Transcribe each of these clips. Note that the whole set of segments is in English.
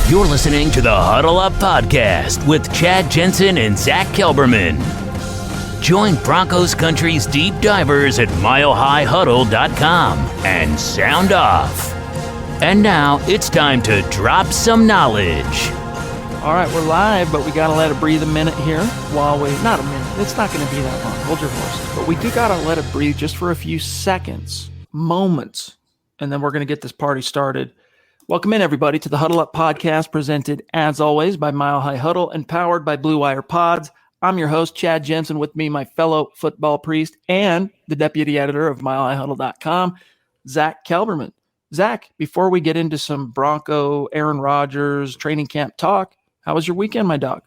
You're listening to the Huddle Up Podcast with Chad Jensen and Zack Kelberman. Join Broncos Country's deep divers at milehighhuddle.com and sound off. And now it's time to drop some knowledge. All right, we're live, but we got to let it breathe a minute here while we, not a minute, it's not going to be that long, hold your horses. But we do got to let it breathe just for a few seconds, moments, and then we're going to get this party started. Welcome in, everybody, to the Huddle Up Podcast, presented, as always, by Mile High Huddle and powered by Blue Wire Pods. I'm your host, Chad Jensen, with me, my fellow football priest and the deputy editor of milehighhuddle.com, Zack Kelberman. Zack, before we get into some Bronco, Aaron Rodgers, training camp talk, how was your weekend, my dog?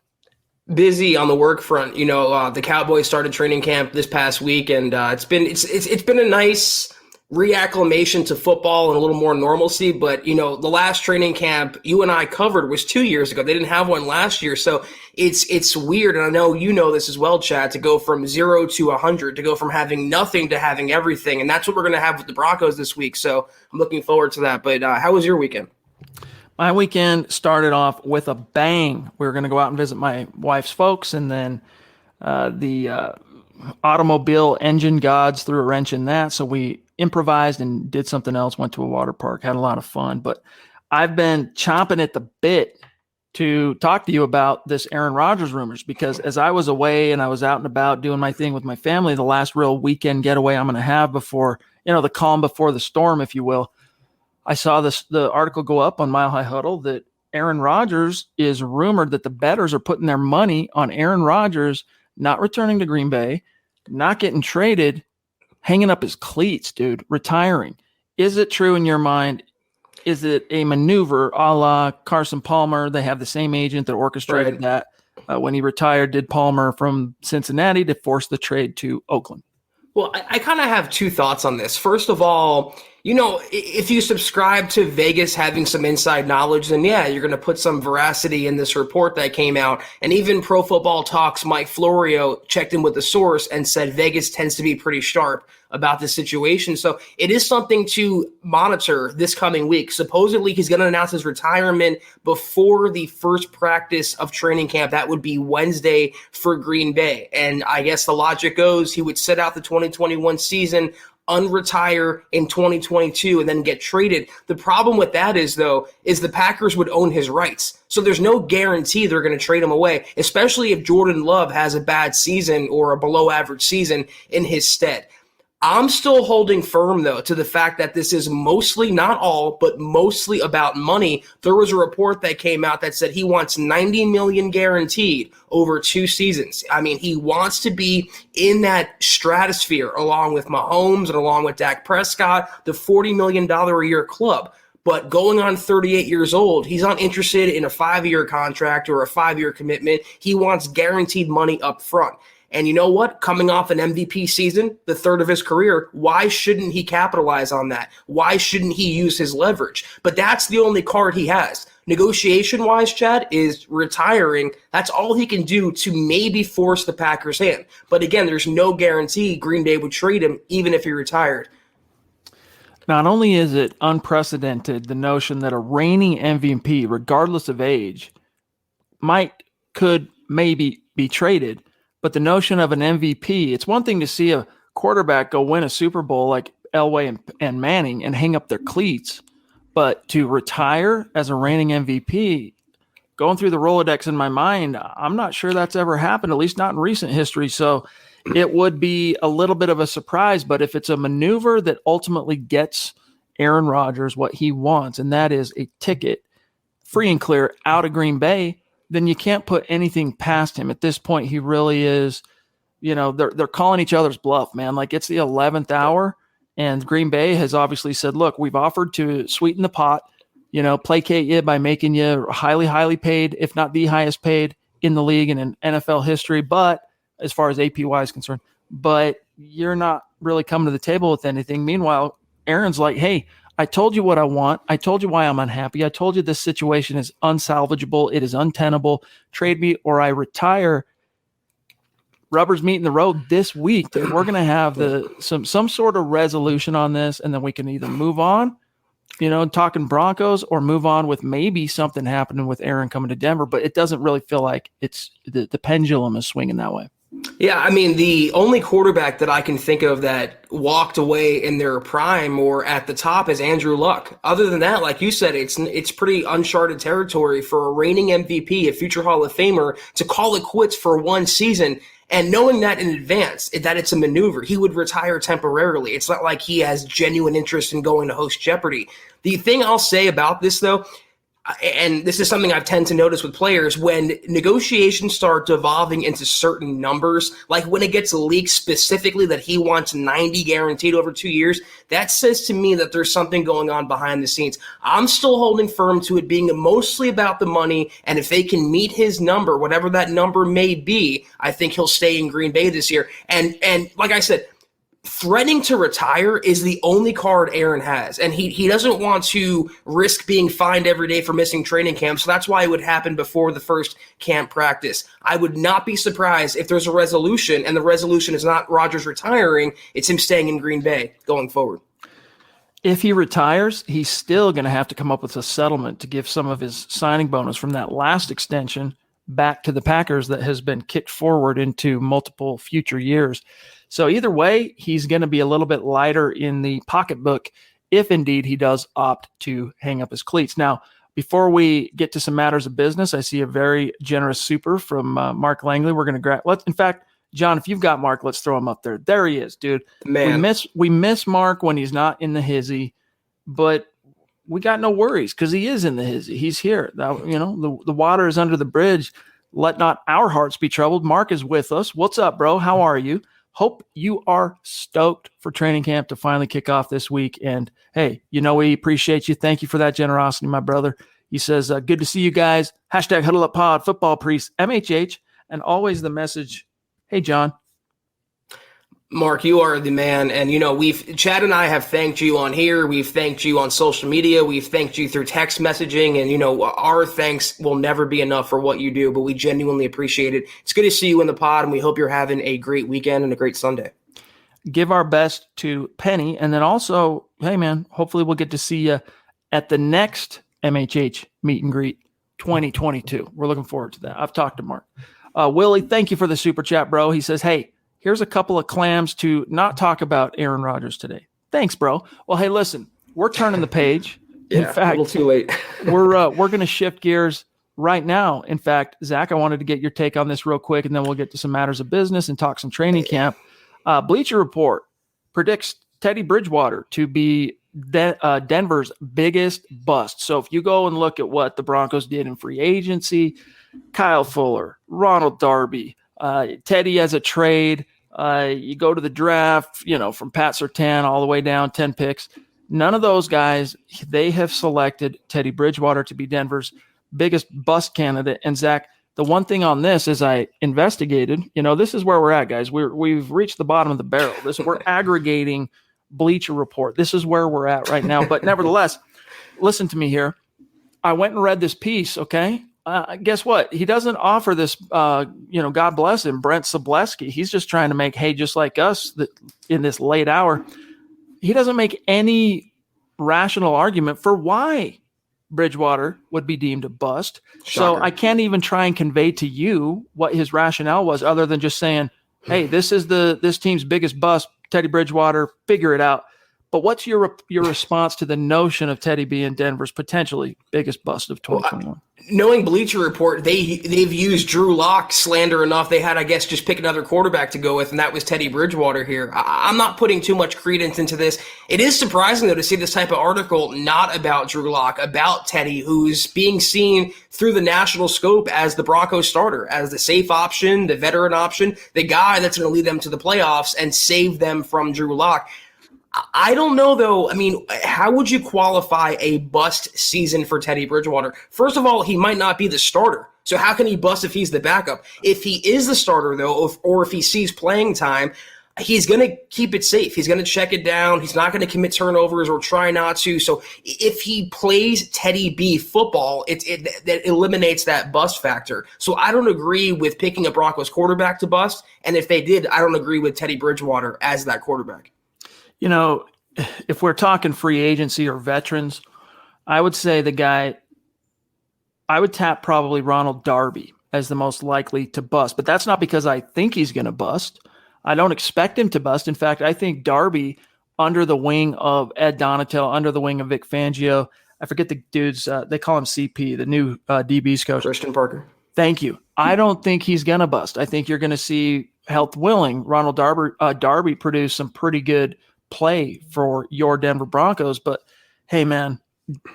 Busy on the work front. You know, the Cowboys started training camp this past week, and it's been a nice reacclimation to football and a little more normalcy. But, you know, the last training camp you and I covered was 2 years ago. They didn't have one last year. So it's weird. And I know you know this as well, Chad, to go from 0 to 100, to go from having nothing to having everything. And that's what we're going to have with the Broncos this week. So I'm looking forward to that. But how was your weekend? My weekend started off with a bang. We were going to go out and visit my wife's folks, and then the automobile engine gods threw a wrench in that. So we improvised and did something else, went to a water park, had a lot of fun. But I've been chomping at the bit to talk to you about this Aaron Rodgers rumors, because as I was away and I was out and about doing my thing with my family, the last real weekend getaway I'm going to have before, you know, the calm before the storm, if you will, I saw the article go up on Mile High Huddle that Aaron Rodgers is rumored that the bettors are putting their money on Aaron Rodgers not returning to Green Bay, not getting traded, hanging up his cleats, dude, retiring. Is it true in your mind? Is it a maneuver a la Carson Palmer? They have the same agent that orchestrated that. When he retired, did Palmer from Cincinnati to force the trade to Oakland? Well, I kind of have two thoughts on this. First of all, you know, if you subscribe to Vegas having some inside knowledge, then yeah, you're going to put some veracity in this report that came out. And even Pro Football Talks Mike Florio checked in with the source and said Vegas tends to be pretty sharp about this situation. So it is something to monitor this coming week. Supposedly he's going to announce his retirement before the first practice of training camp. That would be Wednesday for Green Bay. And I guess the logic goes he would sit out the 2021 season, unretire in 2022, and then get traded. The problem with that is the Packers would own his rights. So there's no guarantee they're going to trade him away, especially if Jordan Love has a bad season or a below average season in his stead. I'm still holding firm, though, to the fact that this is mostly, not all, but mostly about money. There was a report that came out that said he wants $90 million guaranteed over 2 seasons. I mean, he wants to be in that stratosphere along with Mahomes and along with Dak Prescott, the $40 million a year club. But going on 38 years old, he's not interested in a 5-year contract or a 5-year commitment. He wants guaranteed money up front. And you know what? Coming off an MVP season, the third of his career, why shouldn't he capitalize on that? Why shouldn't he use his leverage? But that's the only card he has. Negotiation-wise, Chad, is retiring. That's all he can do to maybe force the Packers' hand. But again, there's no guarantee Green Bay would trade him even if he retired. Not only is it unprecedented, the notion that a reigning MVP, regardless of age, could maybe be traded, but the notion of an MVP, it's one thing to see a quarterback go win a Super Bowl like Elway and Manning and hang up their cleats, but to retire as a reigning MVP, going through the Rolodex in my mind, I'm not sure that's ever happened, at least not in recent history. So it would be a little bit of a surprise, but if it's a maneuver that ultimately gets Aaron Rodgers what he wants, and that is a ticket free and clear out of Green Bay, then you can't put anything past him. At this point, he really is, you know, they're calling each other's bluff, man. Like, it's the 11th hour, and Green Bay has obviously said, look, we've offered to sweeten the pot, you know, placate you by making you highly, highly paid, if not the highest paid in the league and in NFL history, but as far as APY is concerned, but you're not really coming to the table with anything. Meanwhile, Aaron's like, hey, I told you what I want. I told you why I'm unhappy. I told you this situation is unsalvageable. It is untenable. Trade me or I retire. Rubber's meeting the road this week. We're going to have some sort of resolution on this, and then we can either move on talking Broncos, or move on with maybe something happening with Aaron coming to Denver, but it doesn't really feel like it's the pendulum is swinging that way. Yeah, I mean, the only quarterback that I can think of that walked away in their prime or at the top is Andrew Luck. Other than that, like you said, it's pretty uncharted territory for a reigning MVP, a future Hall of Famer, to call it quits for one season. And knowing that in advance, that it's a maneuver, he would retire temporarily. It's not like he has genuine interest in going to host Jeopardy. The thing I'll say about this, though, and this is something I've tend to notice with players, when negotiations start devolving into certain numbers, like when it gets leaked specifically that he wants 90 guaranteed over 2 years, that says to me that there's something going on behind the scenes. I'm still holding firm to it being mostly about the money, and if they can meet his number, whatever that number may be, I think he'll stay in Green Bay this year. And like I said, threatening to retire is the only card Aaron has, and he doesn't want to risk being fined every day for missing training camp, so that's why it would happen before the first camp practice. I would not be surprised if there's a resolution, and the resolution is not Rodgers retiring, it's him staying in Green Bay going forward. If he retires, he's still going to have to come up with a settlement to give some of his signing bonus from that last extension back to the Packers that has been kicked forward into multiple future years. So either way, he's going to be a little bit lighter in the pocketbook if indeed he does opt to hang up his cleats. Now, before we get to some matters of business, I see a very generous super from Mark Langley. We're going to grab. In fact, John, if you've got Mark, let's throw him up there. There he is, dude. Man, we miss Mark when he's not in the hizzy, but we got no worries because he is in the hizzy. He's here. The water is under the bridge. Let not our hearts be troubled. Mark is with us. What's up, bro? How are you? Hope you are stoked for training camp to finally kick off this week. And hey, we appreciate you. Thank you for that generosity, my brother. He says, good to see you guys. # Huddle Up Pod, Football Priest, MHH, and always the message. Hey, John. Mark, you are the man. And, Chad and I have thanked you on here. We've thanked you on social media. We've thanked you through text messaging. And, our thanks will never be enough for what you do, but we genuinely appreciate it. It's good to see you in the pod, and we hope you're having a great weekend and a great Sunday. Give our best to Penny. And then also, hey, man, hopefully we'll get to see you at the next MHH meet and greet 2022. We're looking forward to that. I've talked to Mark. Willie, thank you for the super chat, bro. He says, hey, here's a couple of clams to not talk about Aaron Rodgers today. Thanks, bro. Well, hey, listen, we're turning the page. Yeah, in fact, a little too late. we're going to shift gears right now. In fact, Zach, I wanted to get your take on this real quick, and then we'll get to some matters of business and talk some training camp. Bleacher Report predicts Teddy Bridgewater to be Denver's biggest bust. So if you go and look at what the Broncos did in free agency, Kyle Fuller, Ronald Darby, Teddy as a trade, you go to the draft, from Pat Surtain all the way down, 10 picks. None of those guys, they have selected Teddy Bridgewater to be Denver's biggest bust candidate. And Zach, the one thing on this, as I investigated, this is where we're at, guys. We've reached the bottom of the barrel. We're aggregating Bleacher Report. This is where we're at right now. But nevertheless, listen to me here. I went and read this piece, okay? Guess what? He doesn't offer this, God bless him, Brent Sobleski. He's just trying to make hay just like us in this late hour. He doesn't make any rational argument for why Bridgewater would be deemed a bust. Shocker. So I can't even try and convey to you what his rationale was other than just saying, hey, this is this team's biggest bust, Teddy Bridgewater, figure it out. But what's your response to the notion of Teddy being Denver's potentially biggest bust of 2021? Knowing Bleacher Report, they've used Drew Lock slander enough. They had, I guess, just pick another quarterback to go with, and that was Teddy Bridgewater here. I'm not putting too much credence into this. It is surprising, though, to see this type of article not about Drew Lock, about Teddy, who's being seen through the national scope as the Broncos starter, as the safe option, the veteran option, the guy that's going to lead them to the playoffs and save them from Drew Lock. I don't know, though. I mean, how would you qualify a bust season for Teddy Bridgewater? First of all, he might not be the starter. So how can he bust if he's the backup? If he is the starter, though, or if he sees playing time, he's going to keep it safe. He's going to check it down. He's not going to commit turnovers or try not to. So if he plays Teddy B football, that eliminates that bust factor. So I don't agree with picking a Broncos quarterback to bust. And if they did, I don't agree with Teddy Bridgewater as that quarterback. If we're talking free agency or veterans, I would say I would tap probably Ronald Darby as the most likely to bust, but that's not because I think he's going to bust. I don't expect him to bust. In fact, I think Darby, under the wing of Ed Donatel, under the wing of Vic Fangio, I forget the dudes, they call him CP, the new DB's coach. Christian Parker. Thank you. I don't think he's going to bust. I think you're going to see, health willing, Ronald Darby produce some pretty good play for your Denver Broncos. But, hey, man,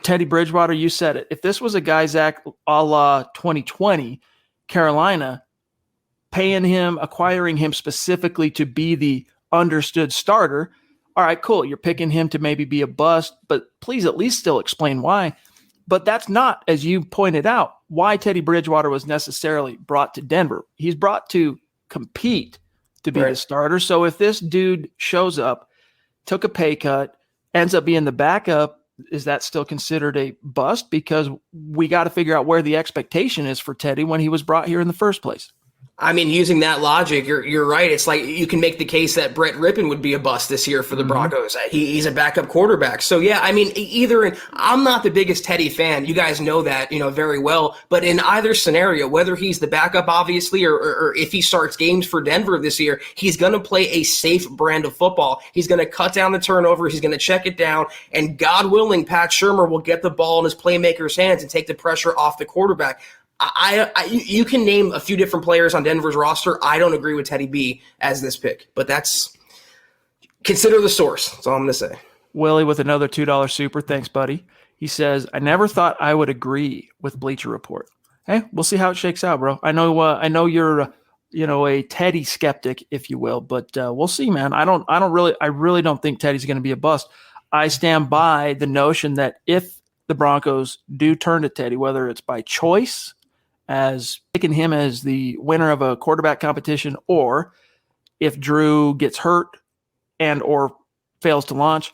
Teddy Bridgewater, you said it. If this was a guy, Zach, a la 2020, Carolina, paying him, acquiring him specifically to be the understood starter, all right, cool. You're picking him to maybe be a bust, but please at least still explain why. But that's not, as you pointed out, why Teddy Bridgewater was necessarily brought to Denver. He's brought to compete to be the starter. So if this dude shows up, took a pay cut, ends up being the backup, is that still considered a bust? Because we got to figure out where the expectation is for Teddy when he was brought here in the first place. I mean, using that logic, you're right. It's like you can make the case that Brett Rippon would be a bust this year for the Broncos. He's a backup quarterback. So, yeah, I mean, I'm not the biggest Teddy fan. You guys know that, very well. But in either scenario, whether he's the backup, obviously, or if he starts games for Denver this year, he's going to play a safe brand of football. He's going to cut down the turnovers. He's going to check it down. And God willing, Pat Shurmur will get the ball in his playmaker's hands and take the pressure off the quarterback. You can name a few different players on Denver's roster. I don't agree with Teddy B as this pick, but consider the source. That's all I'm going to say. Willie with another $2 super. Thanks, buddy. He says, I never thought I would agree with Bleacher Report. Hey, we'll see how it shakes out, bro. I know you're, a Teddy skeptic, if you will, but we'll see, man. I really don't think Teddy's going to be a bust. I stand by the notion that if the Broncos do turn to Teddy, whether it's by choice, as picking him as the winner of a quarterback competition, or if Drew gets hurt and or fails to launch,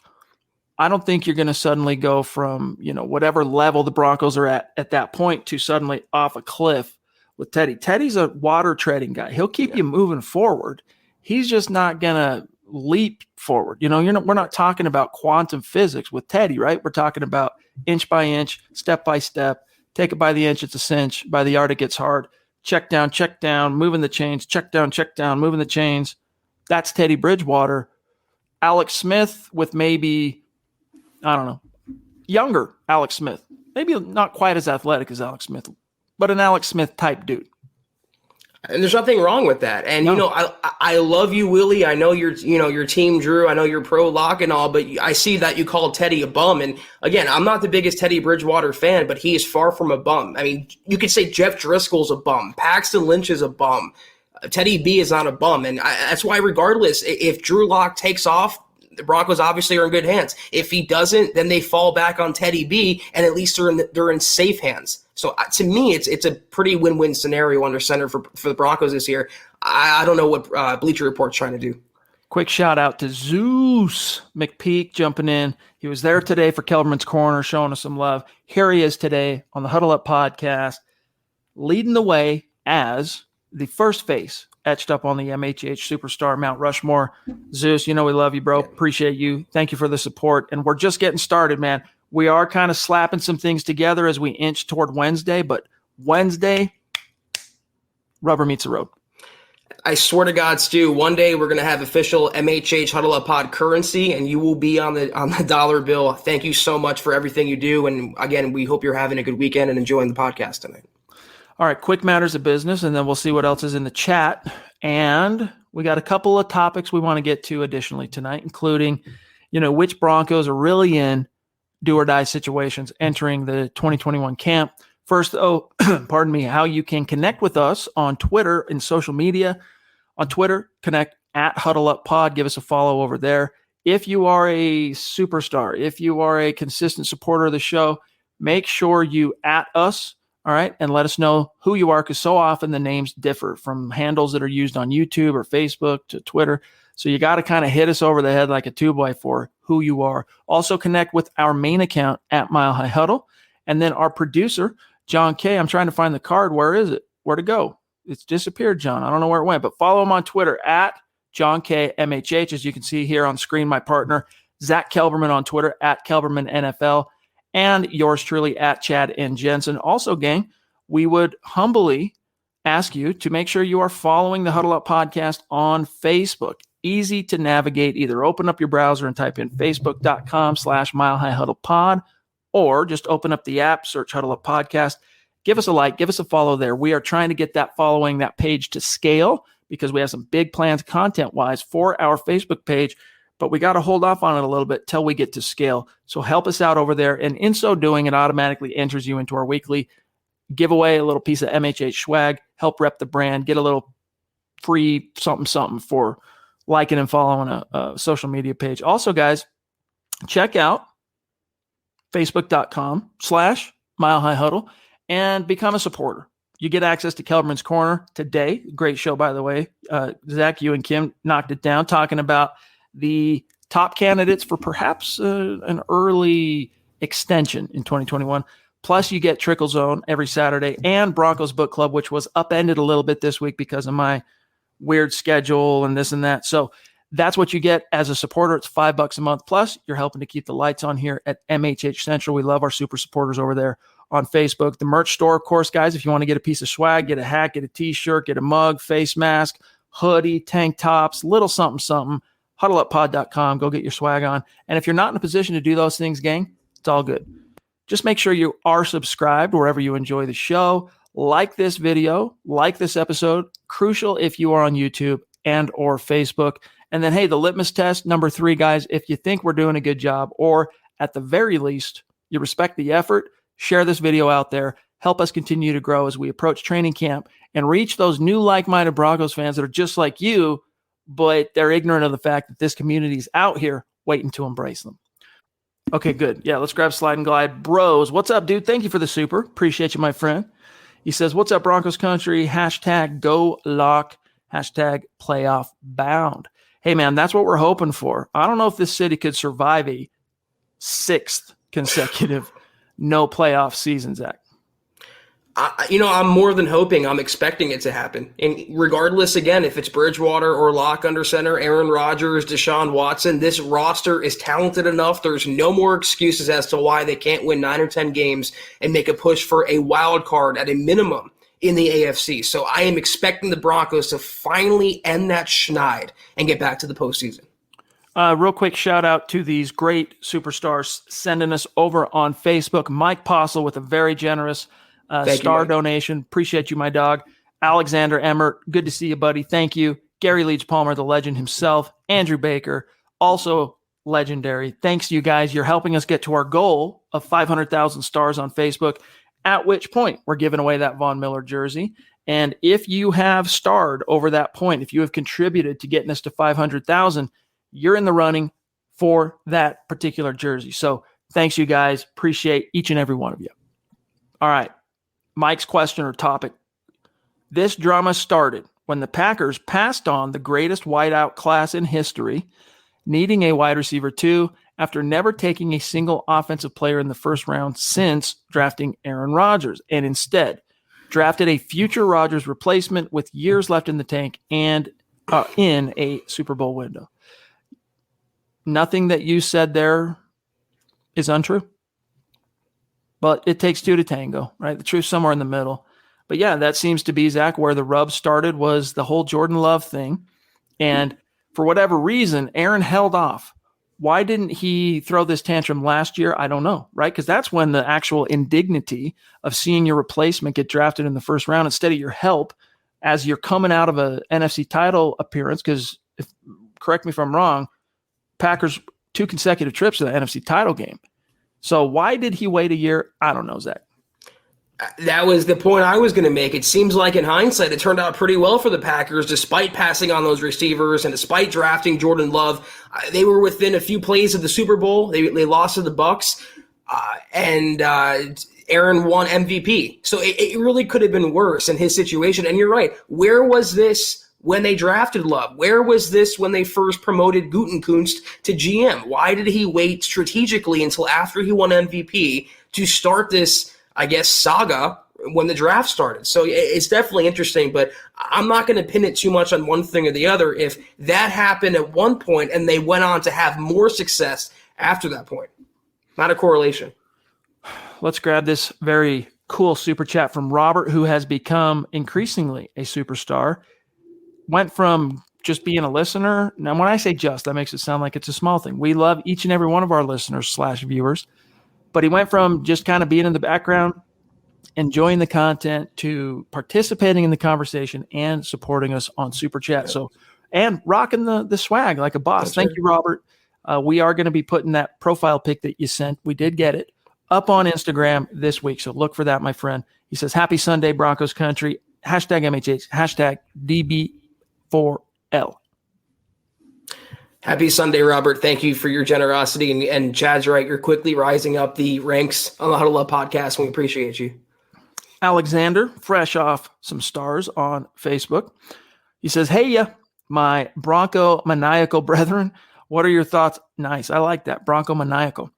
I don't think you're going to suddenly go from, whatever level the Broncos are at that point to suddenly off a cliff with Teddy. Teddy's a water treading guy. He'll keep you moving forward. He's just not going to leap forward. We're not talking about quantum physics with Teddy, right? We're talking about inch by inch, step by step. Take it by the inch, it's a cinch. By the yard, it gets hard. Check down, moving the chains. Check down, moving the chains. That's Teddy Bridgewater. Alex Smith with maybe, I don't know, younger Alex Smith. Maybe not quite as athletic as Alex Smith, but an Alex Smith type dude. And there's nothing wrong with that. And, I love you, Willie. I know your team, Drew. I know you're pro lock and all, but I see that you called Teddy a bum. And again, I'm not the biggest Teddy Bridgewater fan, but he is far from a bum. I mean, you could say Jeff Driscoll's a bum. Paxton Lynch is a bum. Teddy B is not a bum. And that's why regardless, if Drew Lock takes off, the Broncos obviously are in good hands. If he doesn't, then they fall back on Teddy B, and at least they're in safe hands. So to me, it's a pretty win-win scenario under center for the Broncos this year. I don't know what Bleacher Report's trying to do. Quick shout out to Zeus McPeak jumping in. He was there today for Kelberman's Corner, showing us some love. Here he is today on the Huddle Up podcast, leading the way as the first face etched up on the MHH Superstar Mount Rushmore. Zeus, we love you, bro. Appreciate you. Thank you for the support. And we're just getting started, man. We are kind of slapping some things together as we inch toward Wednesday, but Wednesday, rubber meets the road. I swear to God, Stu, one day we're going to have official MHH Huddle Up Pod currency, and you will be on the dollar bill. Thank you so much for everything you do. And again, we hope you're having a good weekend and enjoying the podcast tonight. All right, quick matters of business, and then we'll see what else is in the chat. And we got a couple of topics we want to get to additionally tonight, including, which Broncos are really in do or die situations entering the 2021 camp. First, pardon me, how you can connect with us on Twitter and social media. On Twitter, connect at Huddle Up Pod. Give us a follow over there. If you are a superstar, if you are a consistent supporter of the show, make sure you at us, all right, and let us know who you are, because so often the names differ from handles that are used on YouTube or Facebook to Twitter. So you got to kind of hit us over the head like a 2x4 who you are. Also connect with our main account at Mile High Huddle. And then our producer, John K. I'm trying to find the card. Where is it? Where to go? It's disappeared, John. I don't know where it went, but follow him on Twitter at John K. MHH. As you can see here on screen, my partner, Zack Kelberman on Twitter at Kelberman NFL. and yours truly at Chad and Jensen. Also, gang, we would humbly ask you to make sure you are following the Huddle Up Podcast on Facebook. Easy to navigate. Either open up your browser and type in facebook.com/Mile High Huddle Pod, or just open up the app, search Huddle Up Podcast. Give us a like, give us a follow there. We are trying to get that following, that page to scale, because we have some big plans content-wise for our Facebook page, but we got to hold off on it a little bit till we get to scale. So help us out over there. And in so doing, it automatically enters you into our weekly giveaway, a little piece of MHH swag, help rep the brand, get a little free something for liking and following a social media page. Also, guys, check out facebook.com/Mile High Huddle and become a supporter. You get access to Kelberman's Corner today. Great show, by the way. Zach, you and Kim knocked it down, talking about the top candidates for perhaps an early extension in 2021. Plus, you get Trickle Zone every Saturday and Broncos Book Club, which was upended a little bit this week because of my weird schedule and this and that. So that's what you get as a supporter. It's $5 a month. Plus, you're helping to keep the lights on here at MHH Central. We love our super supporters over there on Facebook. The merch store, of course, guys, if you want to get a piece of swag, get a hat, get a t-shirt, get a mug, face mask, hoodie, tank tops, little something, huddleuppod.com. Go get your swag on. And if you're not in a position to do those things, gang, it's all good. Just make sure you are subscribed wherever you enjoy the show. Like this video, like this episode. Crucial if you are on YouTube and or Facebook. And then, hey, the litmus test, number 3, guys, if you think we're doing a good job, or at the very least, you respect the effort, share this video out there. Help us continue to grow as we approach training camp and reach those new like-minded Broncos fans that are just like you, but they're ignorant of the fact that this community is out here waiting to embrace them. Okay, good. Yeah, let's grab Slide and Glide. Bros, what's up, dude? Thank you for the super. Appreciate you, my friend. He says, what's up, Broncos country? Hashtag go lock. Hashtag playoff bound. Hey, man, that's what we're hoping for. I don't know if this city could survive a 6th consecutive no playoff season, Zach. I'm more than hoping. I'm expecting it to happen. And regardless, again, if it's Bridgewater or Locke under center, Aaron Rodgers, Deshaun Watson, this roster is talented enough. There's no more excuses as to why they can't win 9 or 10 games and make a push for a wild card at a minimum in the AFC. So I am expecting the Broncos to finally end that schneid and get back to the postseason. Real quick shout out to these great superstars sending us over on Facebook. Mike Postle with a very generous star donation. Appreciate you, my dog. Alexander Emmert, good to see you, buddy. Thank you. Gary Leach Palmer, the legend himself. Andrew Baker, also legendary. Thanks to you guys. You're helping us get to our goal of 500,000 stars on Facebook, at which point we're giving away that Von Miller jersey. And if you have starred over that point, if you have contributed to getting us to 500,000, you're in the running for that particular jersey. So thanks, you guys. Appreciate each and every one of you. All right. Mike's question or topic. This drama started when the Packers passed on the greatest wideout class in history, needing a wide receiver 2 after never taking a single offensive player in the first round since drafting Aaron Rodgers, and instead drafted a future Rodgers replacement with years left in the tank and in a Super Bowl window. Nothing that you said there is untrue. But it takes 2 to tango, right? The truth's somewhere in the middle. But yeah, that seems to be, Zach, where the rub started was the whole Jordan Love thing. And for whatever reason, Aaron held off. Why didn't he throw this tantrum last year? I don't know, right? Because that's when the actual indignity of seeing your replacement get drafted in the first round instead of your help as you're coming out of a NFC title appearance. Because, correct me if I'm wrong, Packers 2 consecutive trips to the NFC title game. So why did he wait a year? I don't know, Zach. That was the point I was going to make. It seems like in hindsight, it turned out pretty well for the Packers, despite passing on those receivers and despite drafting Jordan Love. They were within a few plays of the Super Bowl. They lost to the Bucs, and Aaron won MVP. So it really could have been worse in his situation. And you're right. Where was this when they drafted Love? Where was this when they first promoted Gutekunst to GM? Why did he wait strategically until after he won MVP to start this, I guess, saga when the draft started? So it's definitely interesting, but I'm not going to pin it too much on one thing or the other. If that happened at one point and they went on to have more success after that point, not a correlation. let's grab this very cool super chat from Robert, who has become increasingly a superstar. Went from just being a listener. Now, when I say just, that makes it sound like it's a small thing. We love each and every one of our listeners / viewers. But he went from just kind of being in the background, enjoying the content, to participating in the conversation and supporting us on Super Chat. Yeah. So, and rocking the swag like a boss. That's Thank right. you, Robert. We are going to be putting that profile pic that you sent. We did get it up on Instagram this week. So look for that, my friend. He says, happy Sunday, Broncos country. Hashtag MHH, hashtag DB4L. Happy Sunday, Robert. Thank you for your generosity. And Chad's right. You're quickly rising up the ranks on the Huddle Up podcast. We appreciate you. Alexander, fresh off some stars on Facebook. He says, hey, my Bronco maniacal brethren. What are your thoughts? Nice. I like that. Bronco maniacal.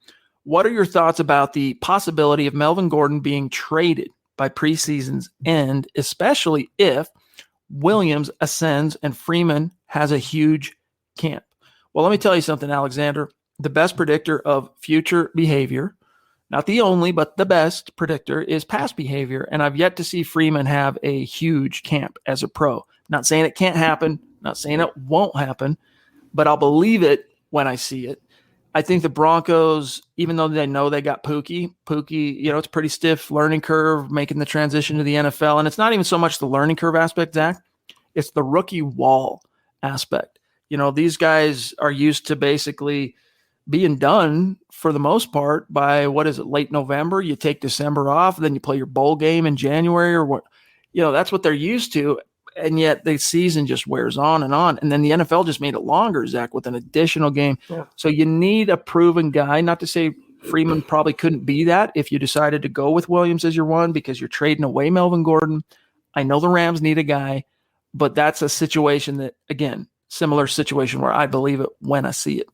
What are your thoughts about the possibility of Melvin Gordon being traded by preseason's end, especially if Williams ascends and Freeman has a huge camp? Well, let me tell you something, Alexander. The best predictor of future behavior, not the only, but the best predictor, is past behavior. And I've yet to see Freeman have a huge camp as a pro. Not saying it can't happen, not saying it won't happen, but I'll believe it when I see it. I think the Broncos, even though they know they got Pookie, it's a pretty stiff learning curve making the transition to the NFL. And it's not even so much the learning curve aspect, Zach. It's the rookie wall aspect. These guys are used to basically being done for the most part by, late November. You take December off, then you play your bowl game in January or what, that's what they're used to. And yet the season just wears on. And then the NFL just made it longer, Zach, with an additional game. Yeah. So you need a proven guy. Not to say Freeman probably couldn't be that if you decided to go with Williams as your one, because you're trading away Melvin Gordon. I know the Rams need a guy, but that's a situation that, again, similar situation where I believe it when I see it.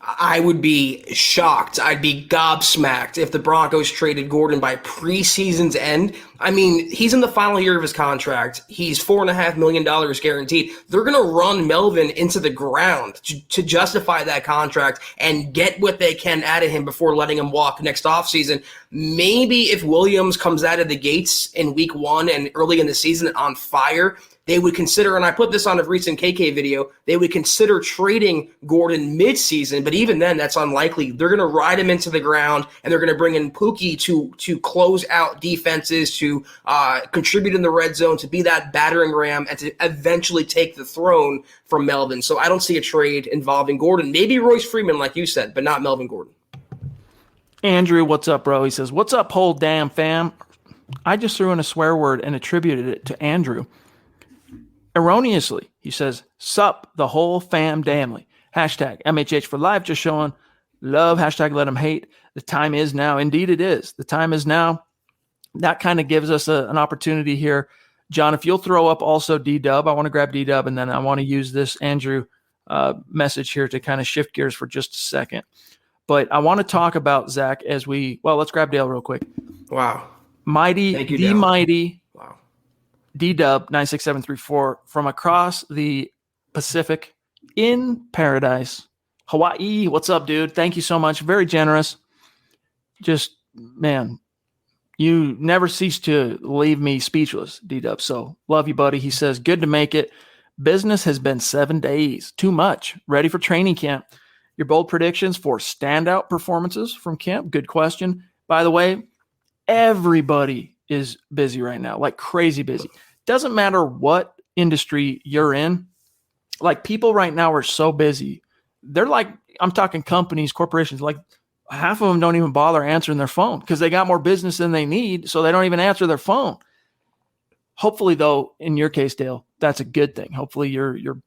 I would be shocked. I'd be gobsmacked if the Broncos traded Gordon by preseason's end. I mean, he's in the final year of his contract. He's $4.5 million guaranteed. They're going to run Melvin into the ground to justify that contract and get what they can out of him before letting him walk next offseason. Maybe if Williams comes out of the gates in week 1 and early in the season on fire, they would consider, and I put this on a recent KK video, they would consider trading Gordon midseason, but even then, that's unlikely. They're going to ride him into the ground, and they're going to bring in Pookie to close out defenses, to contribute in the red zone, to be that battering ram, and to eventually take the throne from Melvin. So I don't see a trade involving Gordon. Maybe Royce Freeman, like you said, but not Melvin Gordon. Andrew, what's up, bro? He says, what's up, whole damn fam? I just threw in a swear word and attributed it to Andrew. Erroneously, he says, sup the whole fam damnly. Hashtag MHH for life, just showing love. Hashtag let them hate. The time is now. Indeed it is. The time is now. That kind of gives us an opportunity here. John, if you'll throw up also D-Dub, I want to grab D-Dub, and then I want to use this Andrew message here to kind of shift gears for just a second. But I want to talk about, Zach, let's grab Dale real quick. Wow. Mighty D-Dub 96734 from across the Pacific in paradise, Hawaii. What's up, dude? Thank you so much. Very generous. Just, man, you never cease to leave me speechless, D-Dub. So love you, buddy. He says, good to make it. Business has been 7 days. Too much. Ready for training camp. Your bold predictions for standout performances from camp? Good question. By the way, everybody is busy right now, like crazy busy. Doesn't matter what industry you're in. Like, people right now are so busy. They're like, I'm talking companies, corporations, like half of them don't even bother answering their phone because they got more business than they need. So they don't even answer their phone. Hopefully, though, in your case, Dale, that's a good thing. Hopefully you're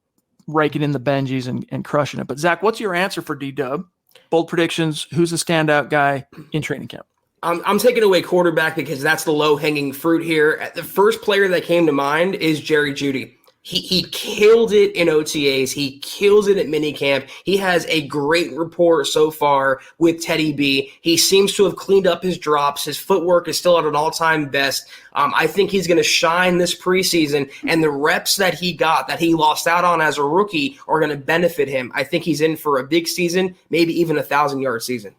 raking in the Benjis and crushing it. But Zach, what's your answer for D-Dub? Bold predictions. Who's the standout guy in training camp? I'm taking away quarterback because that's the low-hanging fruit here. The first player that came to mind is Jerry Judy. He killed it in OTAs. He kills it at minicamp. He has a great rapport so far with Teddy B. He seems to have cleaned up his drops. His footwork is still at an all-time best. I think he's going to shine this preseason, and the reps that he got, that he lost out on as a rookie, are going to benefit him. I think he's in for a big season, maybe even a 1,000-yard season.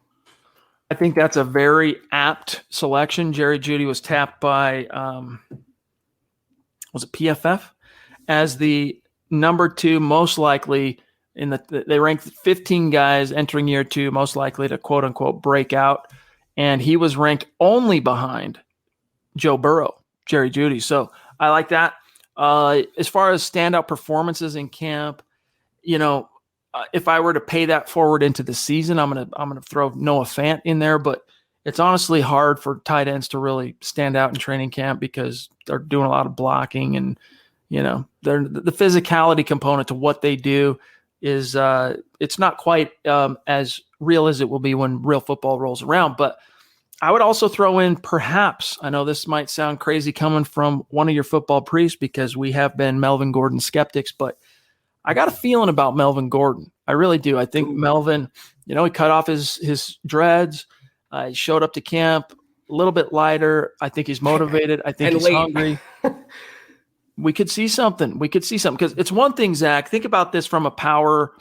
I think that's a very apt selection. Jerry Judy was tapped by, was it PFF, as the number 2 most likely they ranked 15 guys entering year 2 most likely to quote unquote break out, and he was ranked only behind Joe Burrow, Jerry Judy. So I like that. As far as standout performances in camp, if I were to pay that forward into the season, I'm gonna throw Noah Fant in there, but it's honestly hard for tight ends to really stand out in training camp because they're doing a lot of blocking, and the physicality component to what they do is it's not quite as real as it will be when real football rolls around. But I would also throw in, perhaps, I know this might sound crazy coming from one of your football priests because we have been Melvin Gordon skeptics, but I got a feeling about Melvin Gordon. I really do. I think Melvin, he cut off his dreads. He showed up to camp a little bit lighter. I think he's motivated. I think he's hungry. We could see something. Because it's one thing, Zach, think about this from a power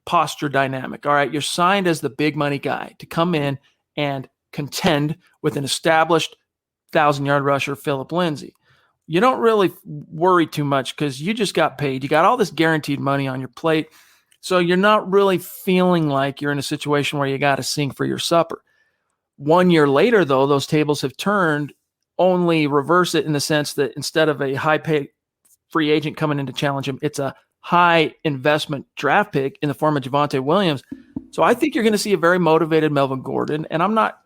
posture dynamic. All right, you're signed as the big money guy to come in and contend with an established 1,000-yard rusher, Phillip Lindsay. You don't really worry too much because you just got paid. You got all this guaranteed money on your plate. So you're not really feeling like you're in a situation where you got to sing for your supper. 1 year later, though, those tables have turned, only reverse it in the sense that instead of a high-paid free agent coming in to challenge him, it's a high investment draft pick in the form of Javonte Williams. So I think you're going to see a very motivated Melvin Gordon, and I'm not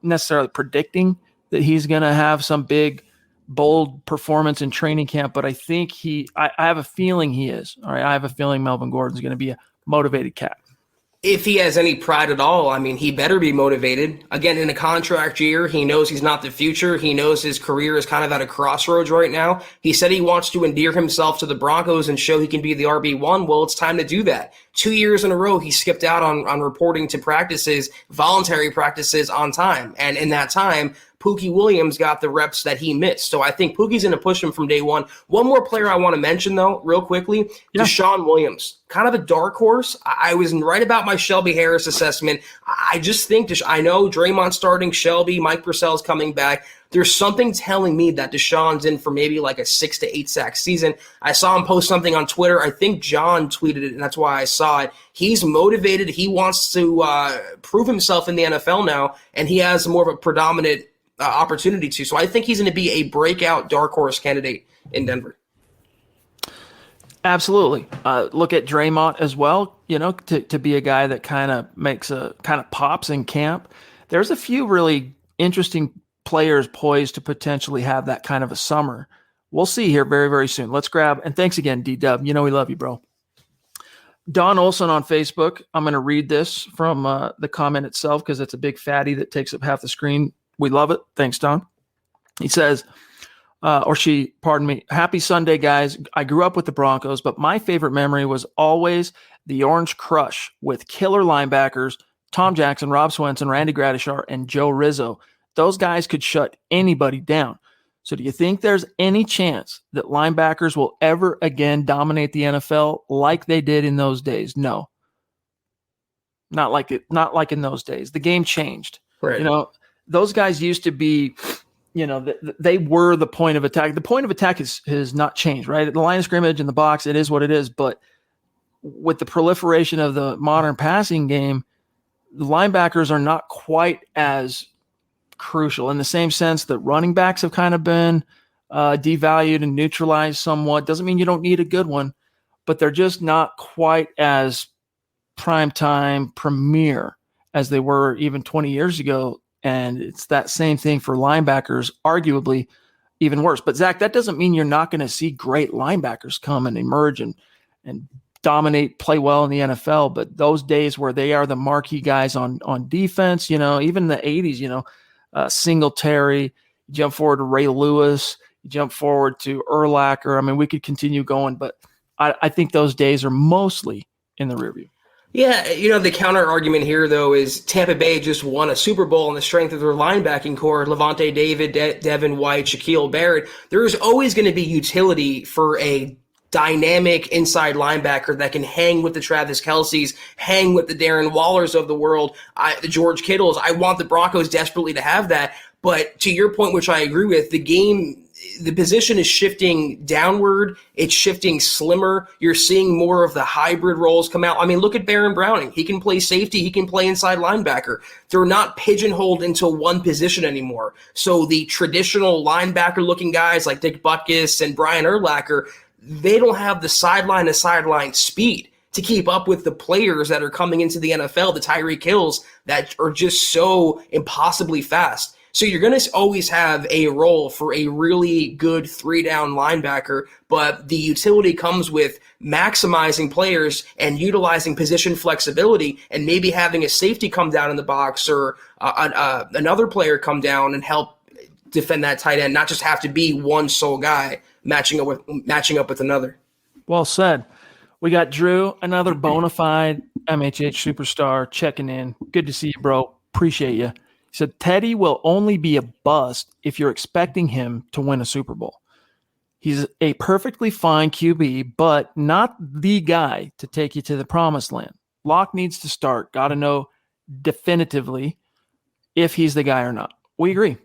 necessarily predicting that he's going to have some big, bold performance in training camp, but I think I have a feeling he is. All right, I have a feeling Melvin Gordon's going to be a motivated cat. If he has any pride at all, he better be motivated. Again, in a contract year, he knows he's not the future. He knows his career is kind of at a crossroads right now. He said he wants to endear himself to the Broncos and show he can be the RB1. Well, it's time to do that. 2 years in a row, he skipped out on reporting to practices, voluntary practices on time. And in that time, Pookie Williams got the reps that he missed. So I think Pookie's going to push him from day one. One more player I want to mention, though, real quickly, Deshaun Williams. Kind of a dark horse. I was right about my Shelby Harris assessment. I just think, I know Draymond's starting, Shelby, Mike Purcell's coming back. There's something telling me that Deshaun's in for maybe like a 6 to 8 sack season. I saw him post something on Twitter. I think John tweeted it, and that's why I saw it. He's motivated. He wants to prove himself in the NFL now, and he has more of a predominant opportunity to. So I think he's going to be a breakout dark horse candidate in Denver. Absolutely. Look at Draymond as well, to be a guy that kind of pops in camp. There's a few really interesting players poised to potentially have that kind of a summer. We'll see here very, very soon. Let's grab, and thanks again, D-Dub. We love you, bro. Don Olson on Facebook. I'm going to read this from the comment itself because it's a big fatty that takes up half the screen. We love it. Thanks, Don. He says, happy Sunday, guys. I grew up with the Broncos, but my favorite memory was always the Orange Crush with killer linebackers, Tom Jackson, Rob Swenson, Randy Gradishar, and Joe Rizzo. Those guys could shut anybody down. So do you think there's any chance that linebackers will ever again dominate the NFL like they did in those days? No. Not like in those days. The game changed. Right. Those guys used to be, they were the point of attack. The point of attack has not changed, right? The line of scrimmage in the box, it is what it is. But with the proliferation of the modern passing game, the linebackers are not quite as crucial in the same sense that running backs have kind of been devalued and neutralized somewhat. Doesn't mean you don't need a good one, but they're just not quite as primetime premier as they were even 20 years ago. And it's that same thing for linebackers, arguably even worse. But Zach, that doesn't mean you're not going to see great linebackers come and emerge and dominate, play well in the NFL. But those days where they are the marquee guys on defense, even the 80s, Singletary, you jump forward to Ray Lewis, you jump forward to Urlacher. We could continue going, but I think those days are mostly in the rearview. Yeah, the counter argument here, though, is Tampa Bay just won a Super Bowl on the strength of their linebacking core, Levante David, Devin White, Shaquille Barrett. There is always going to be utility for a dynamic inside linebacker that can hang with the Travis Kelce's, hang with the Darren Wallers of the world, the George Kittles. I want the Broncos desperately to have that. But to your point, which I agree with, the position is shifting downward. It's shifting slimmer. You're seeing more of the hybrid roles come out. I mean, look at Baron Browning. He can play safety. He can play inside linebacker. They're not pigeonholed into one position anymore. So the traditional linebacker-looking guys like Dick Butkus and Brian Urlacher, they don't have the sideline-to-sideline speed to keep up with the players that are coming into the NFL, the Tyreek Hills, that are just so impossibly fast. So you're going to always have a role for a really good 3-down linebacker, but the utility comes with maximizing players and utilizing position flexibility and maybe having a safety come down in the box or another player come down and help defend that tight end, not just have to be one sole guy matching up with another. Well said. We got Drew, another bona fide MHH superstar, checking in. Good to see you, bro. Appreciate you. He said, Teddy will only be a bust if you're expecting him to win a Super Bowl. He's a perfectly fine QB, but not the guy to take you to the promised land. Locke needs to start. Got to know definitively if he's the guy or not. We agree.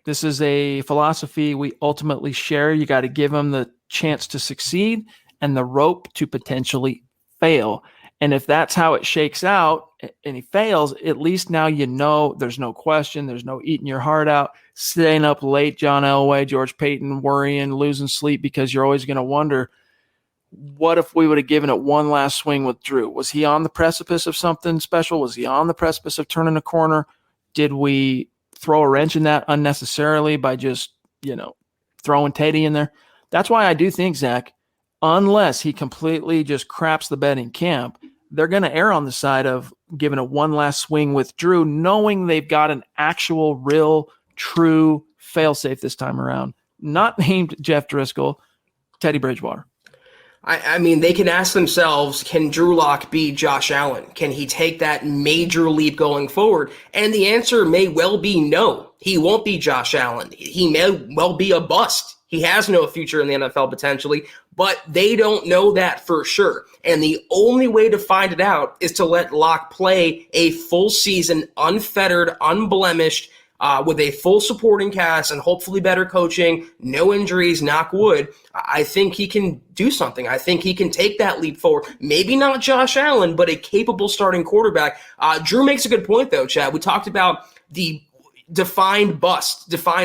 This is a philosophy we ultimately share. You got to give him the chance to succeed and the rope to potentially fail. And if that's how it shakes out and he fails, at least now you know there's no question. There's no eating your heart out, staying up late, John Elway, George Payton, worrying, losing sleep, because you're always going to wonder, what if we would have given it one last swing with Drew? Was he on the precipice of something special? Was he on the precipice of turning a corner? Did we throw a wrench in that unnecessarily by just, throwing Teddy in there? That's why I do think, Zach, unless he completely just craps the bed in camp, they're going to err on the side of giving it one last swing with Drew, knowing they've got an actual, real, true fail-safe this time around. Not named Jeff Driscoll, Teddy Bridgewater. I mean, they can ask themselves, can Drew Lock be Josh Allen? Can he take that major leap going forward? And the answer may well be no. He won't be Josh Allen. He may well be a bust. He has no future in the NFL potentially, but they don't know that for sure. And the only way to find it out is to let Locke play a full season, unfettered, unblemished, with a full supporting cast and hopefully better coaching, no injuries, knock wood. I think he can do something. I think he can take that leap forward. Maybe not Josh Allen, but a capable starting quarterback. Drew makes a good point, though, Chad. We talked about the define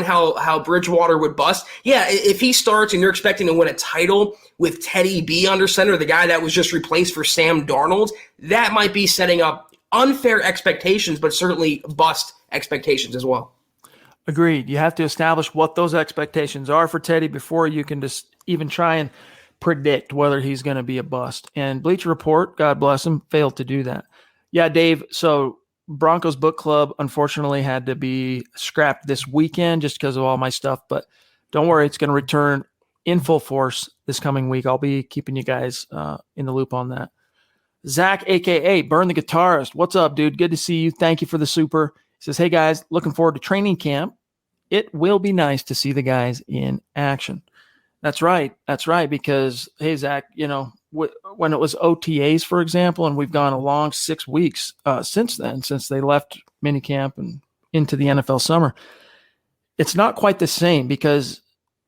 how Bridgewater would bust. Yeah, if he starts and you're expecting to win a title with Teddy B under center, the guy that was just replaced for Sam Darnold, that might be setting up unfair expectations, but certainly bust expectations as well. Agreed. You have to establish what those expectations are for Teddy before you can just even try and predict whether he's going to be a bust. And Bleacher Report, God bless him, failed to do that. Yeah, Dave, so Broncos Book Club unfortunately had to be scrapped this weekend just because of all my stuff, but don't worry, it's going to return in full force this coming week. I'll be keeping you guys in the loop on that. Zach, a.k.a. Burn the Guitarist. What's up, dude? Good to see you. Thank you for the super. He says, hey, guys, looking forward to training camp. It will be nice to see the guys in action. That's right. That's right. Because, hey, Zach, when it was OTAs, for example, and we've gone a long 6 weeks since then, since they left minicamp and into the NFL summer, it's not quite the same because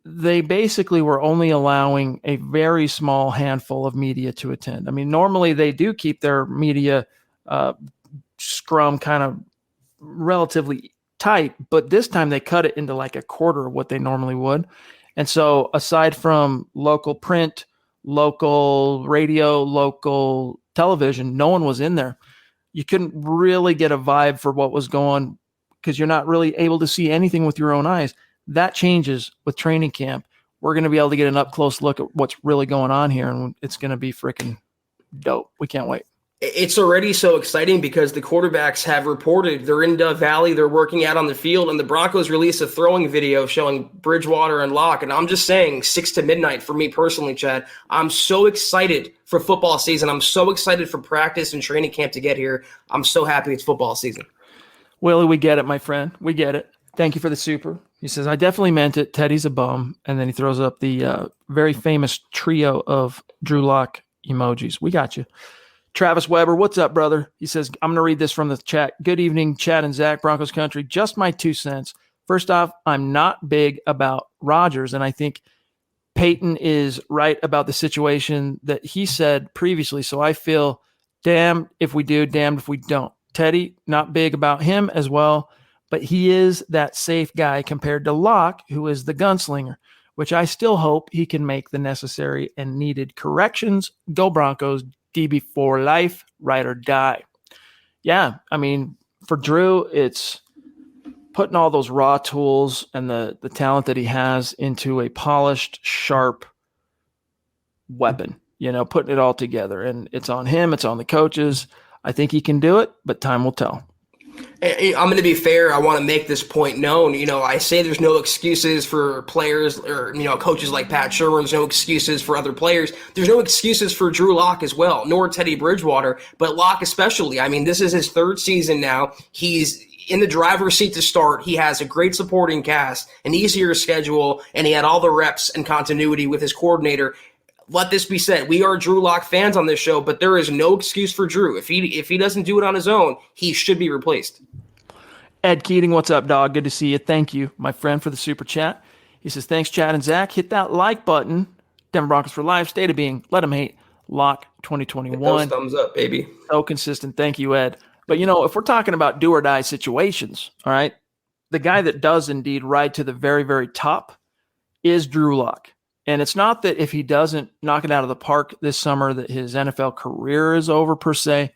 they basically were only allowing a very small handful of media to attend. I mean, normally they do keep their media scrum kind of relatively tight, but this time they cut it into like a quarter of what they normally would. And so aside from local print, local radio, local television, no one was in there. You couldn't really get a vibe for what was going because you're not really able to see anything with your own eyes. That changes with training camp. We're going to be able to get an up-close look at what's really going on here, and it's going to be freaking dope. We can't wait. It's already so exciting because the quarterbacks have reported they're in Dove Valley, they're working out on the field, and the Broncos released a throwing video showing Bridgewater and Locke. And I'm just saying 6 to midnight for me personally, Chad. I'm so excited for football season. I'm so excited for practice and training camp to get here. I'm so happy it's football season. Willie, we get it, my friend. We get it. Thank you for the super. He says, I definitely meant it. Teddy's a bum. And then he throws up the very famous trio of Drew Lock emojis. We got you. Travis Weber, what's up, brother? He says, I'm going to read this from the chat. Good evening, Chad and Zach, Broncos country. Just my 2 cents. First off, I'm not big about Rodgers, and I think Peyton is right about the situation that he said previously. So I feel damned if we do, damned if we don't. Teddy, not big about him as well, but he is that safe guy compared to Locke, who is the gunslinger, which I still hope he can make the necessary and needed corrections. Go Broncos, DB for life, ride or die. Yeah, I mean, for Drew, it's putting all those raw tools and the talent that he has into a polished, sharp weapon, putting it all together. And it's on him. It's on the coaches. I think he can do it, but time will tell. I'm going to be fair. I want to make this point known. I say there's no excuses for players or, coaches like Pat Shermer. There's no excuses for other players. There's no excuses for Drew Lock as well, nor Teddy Bridgewater, but Lock especially. I mean, this is his 3rd season now. He's in the driver's seat to start. He has a great supporting cast, an easier schedule, and he had all the reps and continuity with his coordinator. Let this be said. We are Drew Lock fans on this show, but there is no excuse for Drew. If he doesn't do it on his own, he should be replaced. Ed Keating, what's up, dog? Good to see you. Thank you, my friend, for the super chat. He says, thanks, Chad and Zach. Hit that like button. Denver Broncos for life. State of being. Let them hate. Lock 2021. Those thumbs up, baby. So consistent. Thank you, Ed. But, if we're talking about do or die situations, all right, the guy that does indeed ride to the very, very top is Drew Lock. And it's not that if he doesn't knock it out of the park this summer that his NFL career is over per se,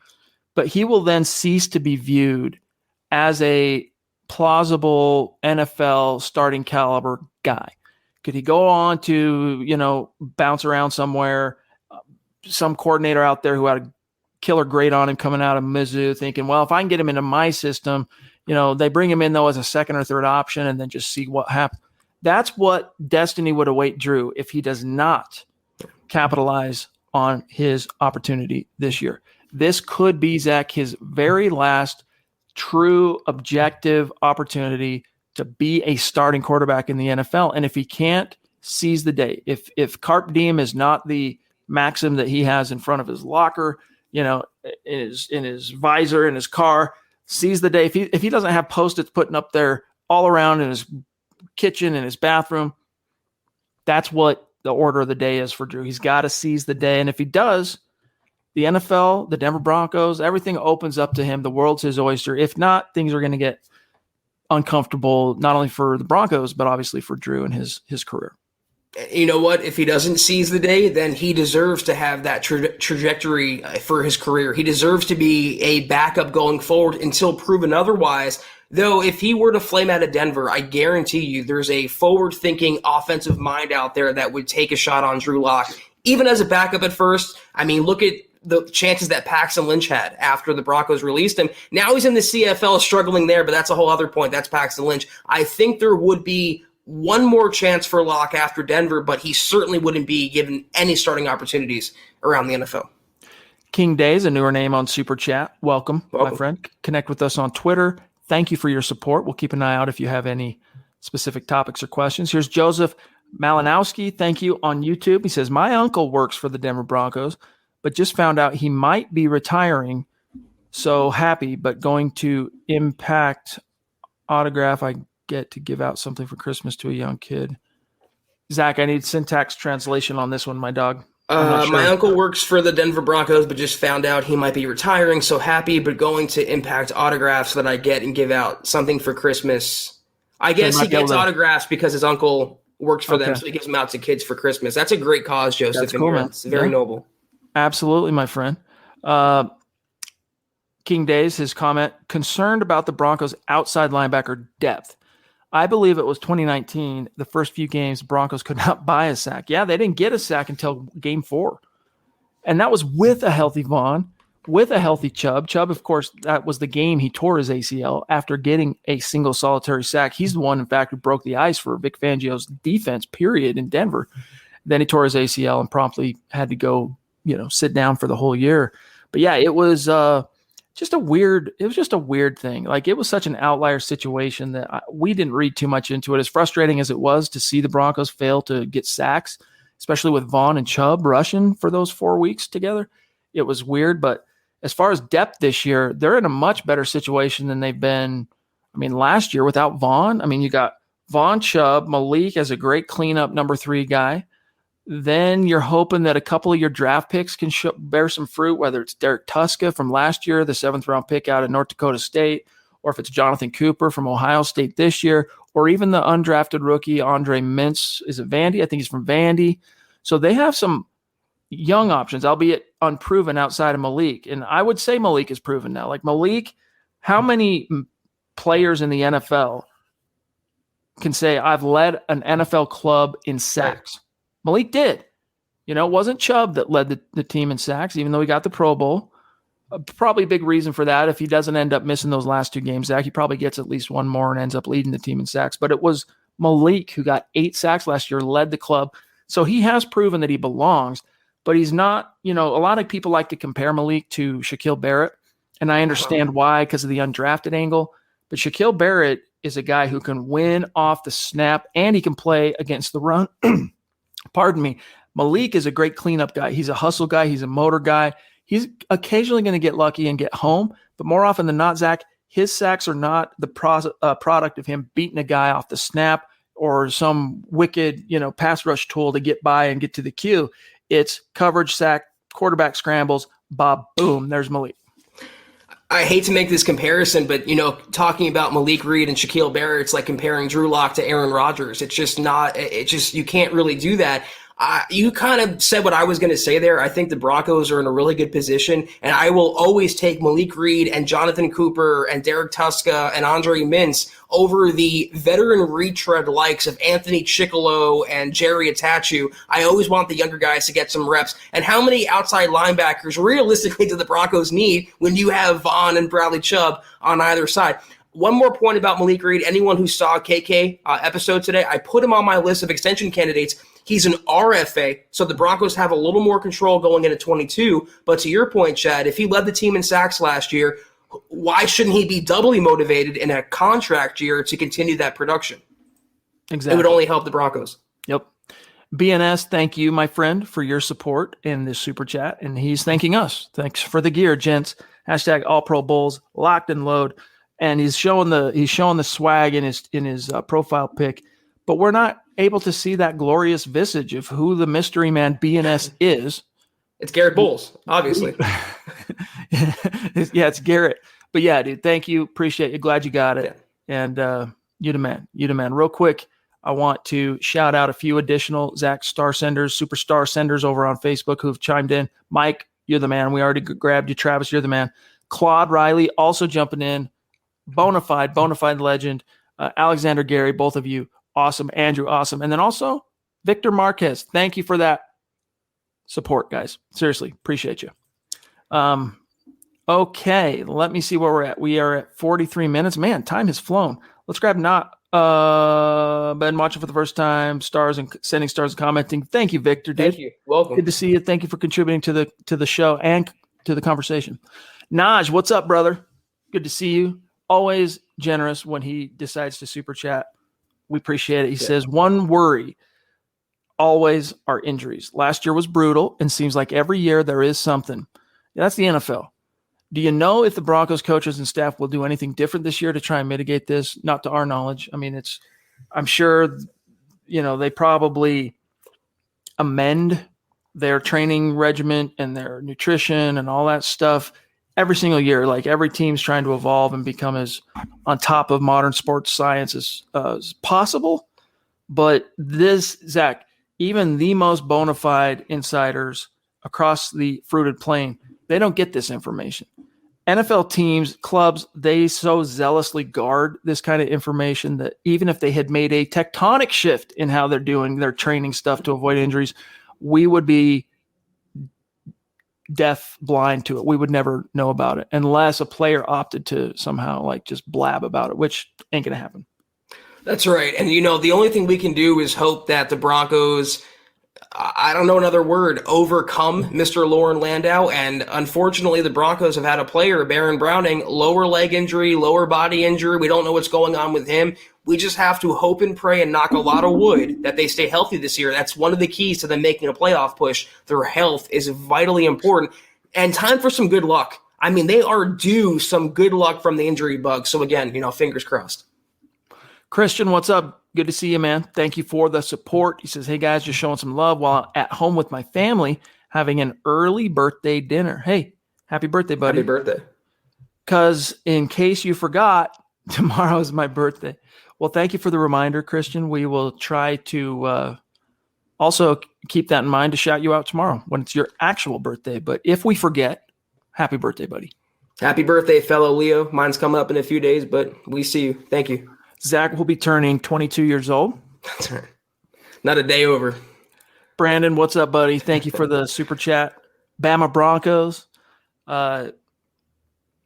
but he will then cease to be viewed as a plausible NFL starting caliber guy. Could he go on to, bounce around somewhere, some coordinator out there who had a killer grade on him coming out of Mizzou thinking, well, if I can get him into my system, they bring him in though as a 2nd or 3rd option and then just see what happens. That's what destiny would await Drew if he does not capitalize on his opportunity this year. This could be, Zach, his very last true objective opportunity to be a starting quarterback in the NFL. And if he can't, seize the day. If Carpe Diem is not the maxim that he has in front of his locker, in his visor in his car, seize the day. If he doesn't have Post-its putting up there all around in his kitchen, in his bathroom, that's what the order of the day is for Drew. He's got to seize the day. And if he does, the NFL, the Denver Broncos, everything opens up to him. The world's his oyster. If not, things are going to get uncomfortable, not only for the Broncos, but obviously for Drew and his career. You know what? If he doesn't seize the day, then he deserves to have that trajectory for his career. He deserves to be a backup going forward until proven otherwise. Though if he were to flame out of Denver, I guarantee you there's a forward-thinking offensive mind out there that would take a shot on Drew Lock, even as a backup at first. I mean, look at the chances that Paxton Lynch had after the Broncos released him. Now he's in the CFL struggling there, but that's a whole other point. That's Paxton Lynch. I think there would be one more chance for Lock after Denver, but he certainly wouldn't be given any starting opportunities around the NFL. King Days, a newer name on Super Chat. Welcome, my friend. Connect with us on Twitter. Thank you for your support. We'll keep an eye out if you have any specific topics or questions. Here's Joseph Malinowski. Thank you on YouTube. He says, my uncle works for the Denver Broncos, but just found out he might be retiring. So happy, but going to Impact autograph. I get to give out something for Christmas to a young kid. Zach, I need syntax translation on this one, my dog. Sure. My uncle works for the Denver Broncos, but just found out he might be retiring. So happy, but going to Impact autographs that I get and give out something for Christmas. I guess he gets autographs because his uncle works for them, so he gives them out to kids for Christmas. That's a great cause, Joseph. That's cool, man. It's very noble. Absolutely, my friend. King Days, his comment, concerned about the Broncos' outside linebacker depth. I believe it was 2019, the first few games, Broncos could not buy a sack. Yeah, they didn't get a sack until game 4. And that was with a healthy Vaughn, with a healthy Chubb. Chubb, of course, that was the game he tore his ACL after getting a single solitary sack. He's the one, in fact, who broke the ice for Vic Fangio's defense, period, in Denver. Then he tore his ACL and promptly had to go, sit down for the whole year. But yeah, it was it was just a weird thing. Like, it was such an outlier situation that we didn't read too much into it. As frustrating as it was to see the Broncos fail to get sacks, especially with Vaughn and Chubb rushing for those 4 weeks together, it was weird. But as far as depth this year, they're in a much better situation than they've been. I mean, last year without Vaughn, I mean, you got Vaughn, Chubb, Malik as a great cleanup number 3 guy. Then you're hoping that a couple of your draft picks can bear some fruit, whether it's Derek Tuska from last year, the 7th-round pick out of North Dakota State, or if it's Jonathan Cooper from Ohio State this year, or even the undrafted rookie Andre Mintz. Is it Vandy? I think he's from Vandy. So they have some young options, albeit unproven outside of Malik. And I would say Malik is proven now. Like, Malik, how many players in the NFL can say, I've led an NFL club in sacks? Malik did. You know, it wasn't Chubb that led the team in sacks, even though he got the Pro Bowl. Probably a big reason for that. If he doesn't end up missing those last 2 games, Zach, he probably gets at least one more and ends up leading the team in sacks. But it was Malik who got 8 sacks last year, led the club. So he has proven that he belongs, but he's not, you know, a lot of people like to compare Malik to Shaquille Barrett, and I understand why, because of the undrafted angle. But Shaquille Barrett is a guy who can win off the snap, and he can play against the run. Pardon me. Malik is a great cleanup guy. He's a hustle guy. He's a motor guy. He's occasionally going to get lucky and get home, but more often than not, Zach, his sacks are not the product of him beating a guy off the snap or some wicked, you know, pass rush tool to get by and get to the queue. It's coverage, sack, quarterback scrambles, bob, boom, there's Malik. I hate to make this comparison, but, you know, talking about Malik Reid and Shaquille Barrett, it's like comparing Drew Lock to Aaron Rodgers. It's just not, you can't really do that. You kind of said what I was going to say there. I think the Broncos are in a really good position, and I will always take Malik Reid and Jonathan Cooper and Derek Tuska and Andre Mintz over the veteran retread likes of Anthony Chickalo and Jerry Atachu. I always want the younger guys to get some reps. And how many outside linebackers realistically do the Broncos need when you have Vaughn and Bradley Chubb on either side? One more point about Malik Reid. Anyone who saw KK episode today, I put him on my list of extension candidates. He's an RFA, so the Broncos have a little more control going into 22. But to your point, Chad, if he led the team in sacks last year, why shouldn't he be doubly motivated in a contract year to continue that production? Exactly. It would only help the Broncos. Yep. BNS, thank you, my friend, for your support in this super chat. And he's thanking us. Thanks for the gear, gents. Hashtag All Pro Bulls, locked and load. And he's showing the swag in his profile pic, but we're not able to see that glorious visage of who the mystery man BNS is. It's Garrett Bowles, obviously. Yeah, it's Garrett. But yeah, dude, thank you. Appreciate you. Glad you got it. Yeah. And you the man. Real quick, I want to shout out a few additional Zach superstar senders over on Facebook who've chimed in. Mike, you're the man. We already grabbed you. Travis, you're the man. Claude Riley also jumping in. Bona fide legend. Alexander Gary, both of you, awesome. Andrew, awesome. And then also Victor Marquez. Thank you for that support, guys. Seriously, appreciate you. Okay, let me see where we're at. We are at 43 minutes. Man, time has flown. Let's grab been watching for the first time, stars and sending stars and commenting. Thank you, Victor. Dude. Thank you. Welcome. Good to see you. Thank you for contributing to the show and to the conversation. Naj, what's up, brother? Good to see you. Always generous when he decides to super chat. We appreciate it. He says, one worry always are injuries. Last year was brutal and seems like every year there is something. Yeah, that's the NFL. Do you know if the Broncos coaches and staff will do anything different this year to try and mitigate this? Not to our knowledge. I mean, I'm sure, they probably amend their training regimen and their nutrition and all that stuff every single year. Like, every team's trying to evolve and become as on top of modern sports science as possible. But this, Zach, even the most bona fide insiders across the fruited plain, they don't get this information. NFL teams, clubs, they so zealously guard this kind of information that even if they had made a tectonic shift in how they're doing their training stuff to avoid injuries, we would be deaf blind to it. We would never know about it unless a player opted to somehow just blab about it, which ain't going to happen. That's right. And, the only thing we can do is hope that the Broncos I don't know another word, overcome Mr. Lauren Landau. And unfortunately, the Broncos have had a player, Baron Browning, lower leg injury, lower body injury. We don't know what's going on with him. We just have to hope and pray and knock a lot of wood that they stay healthy this year. That's one of the keys to them making a playoff push. Their health is vitally important. And time for some good luck. I mean, they are due some good luck from the injury bug. So again, fingers crossed. Christian, what's up? Good to see you, man. Thank you for the support. He says, hey, guys, just showing some love while at home with my family, having an early birthday dinner. Hey, happy birthday, buddy. Happy birthday. Because in case you forgot, tomorrow is my birthday. Well, thank you for the reminder, Christian. We will try to also keep that in mind to shout you out tomorrow when it's your actual birthday. But if we forget, happy birthday, buddy. Happy birthday, fellow Leo. Mine's coming up in a few days, but we see you. Thank you. Zach will be turning 22 years old. That's right. Not a day over. Brandon, what's up, buddy? Thank you for the super chat. Bama Broncos.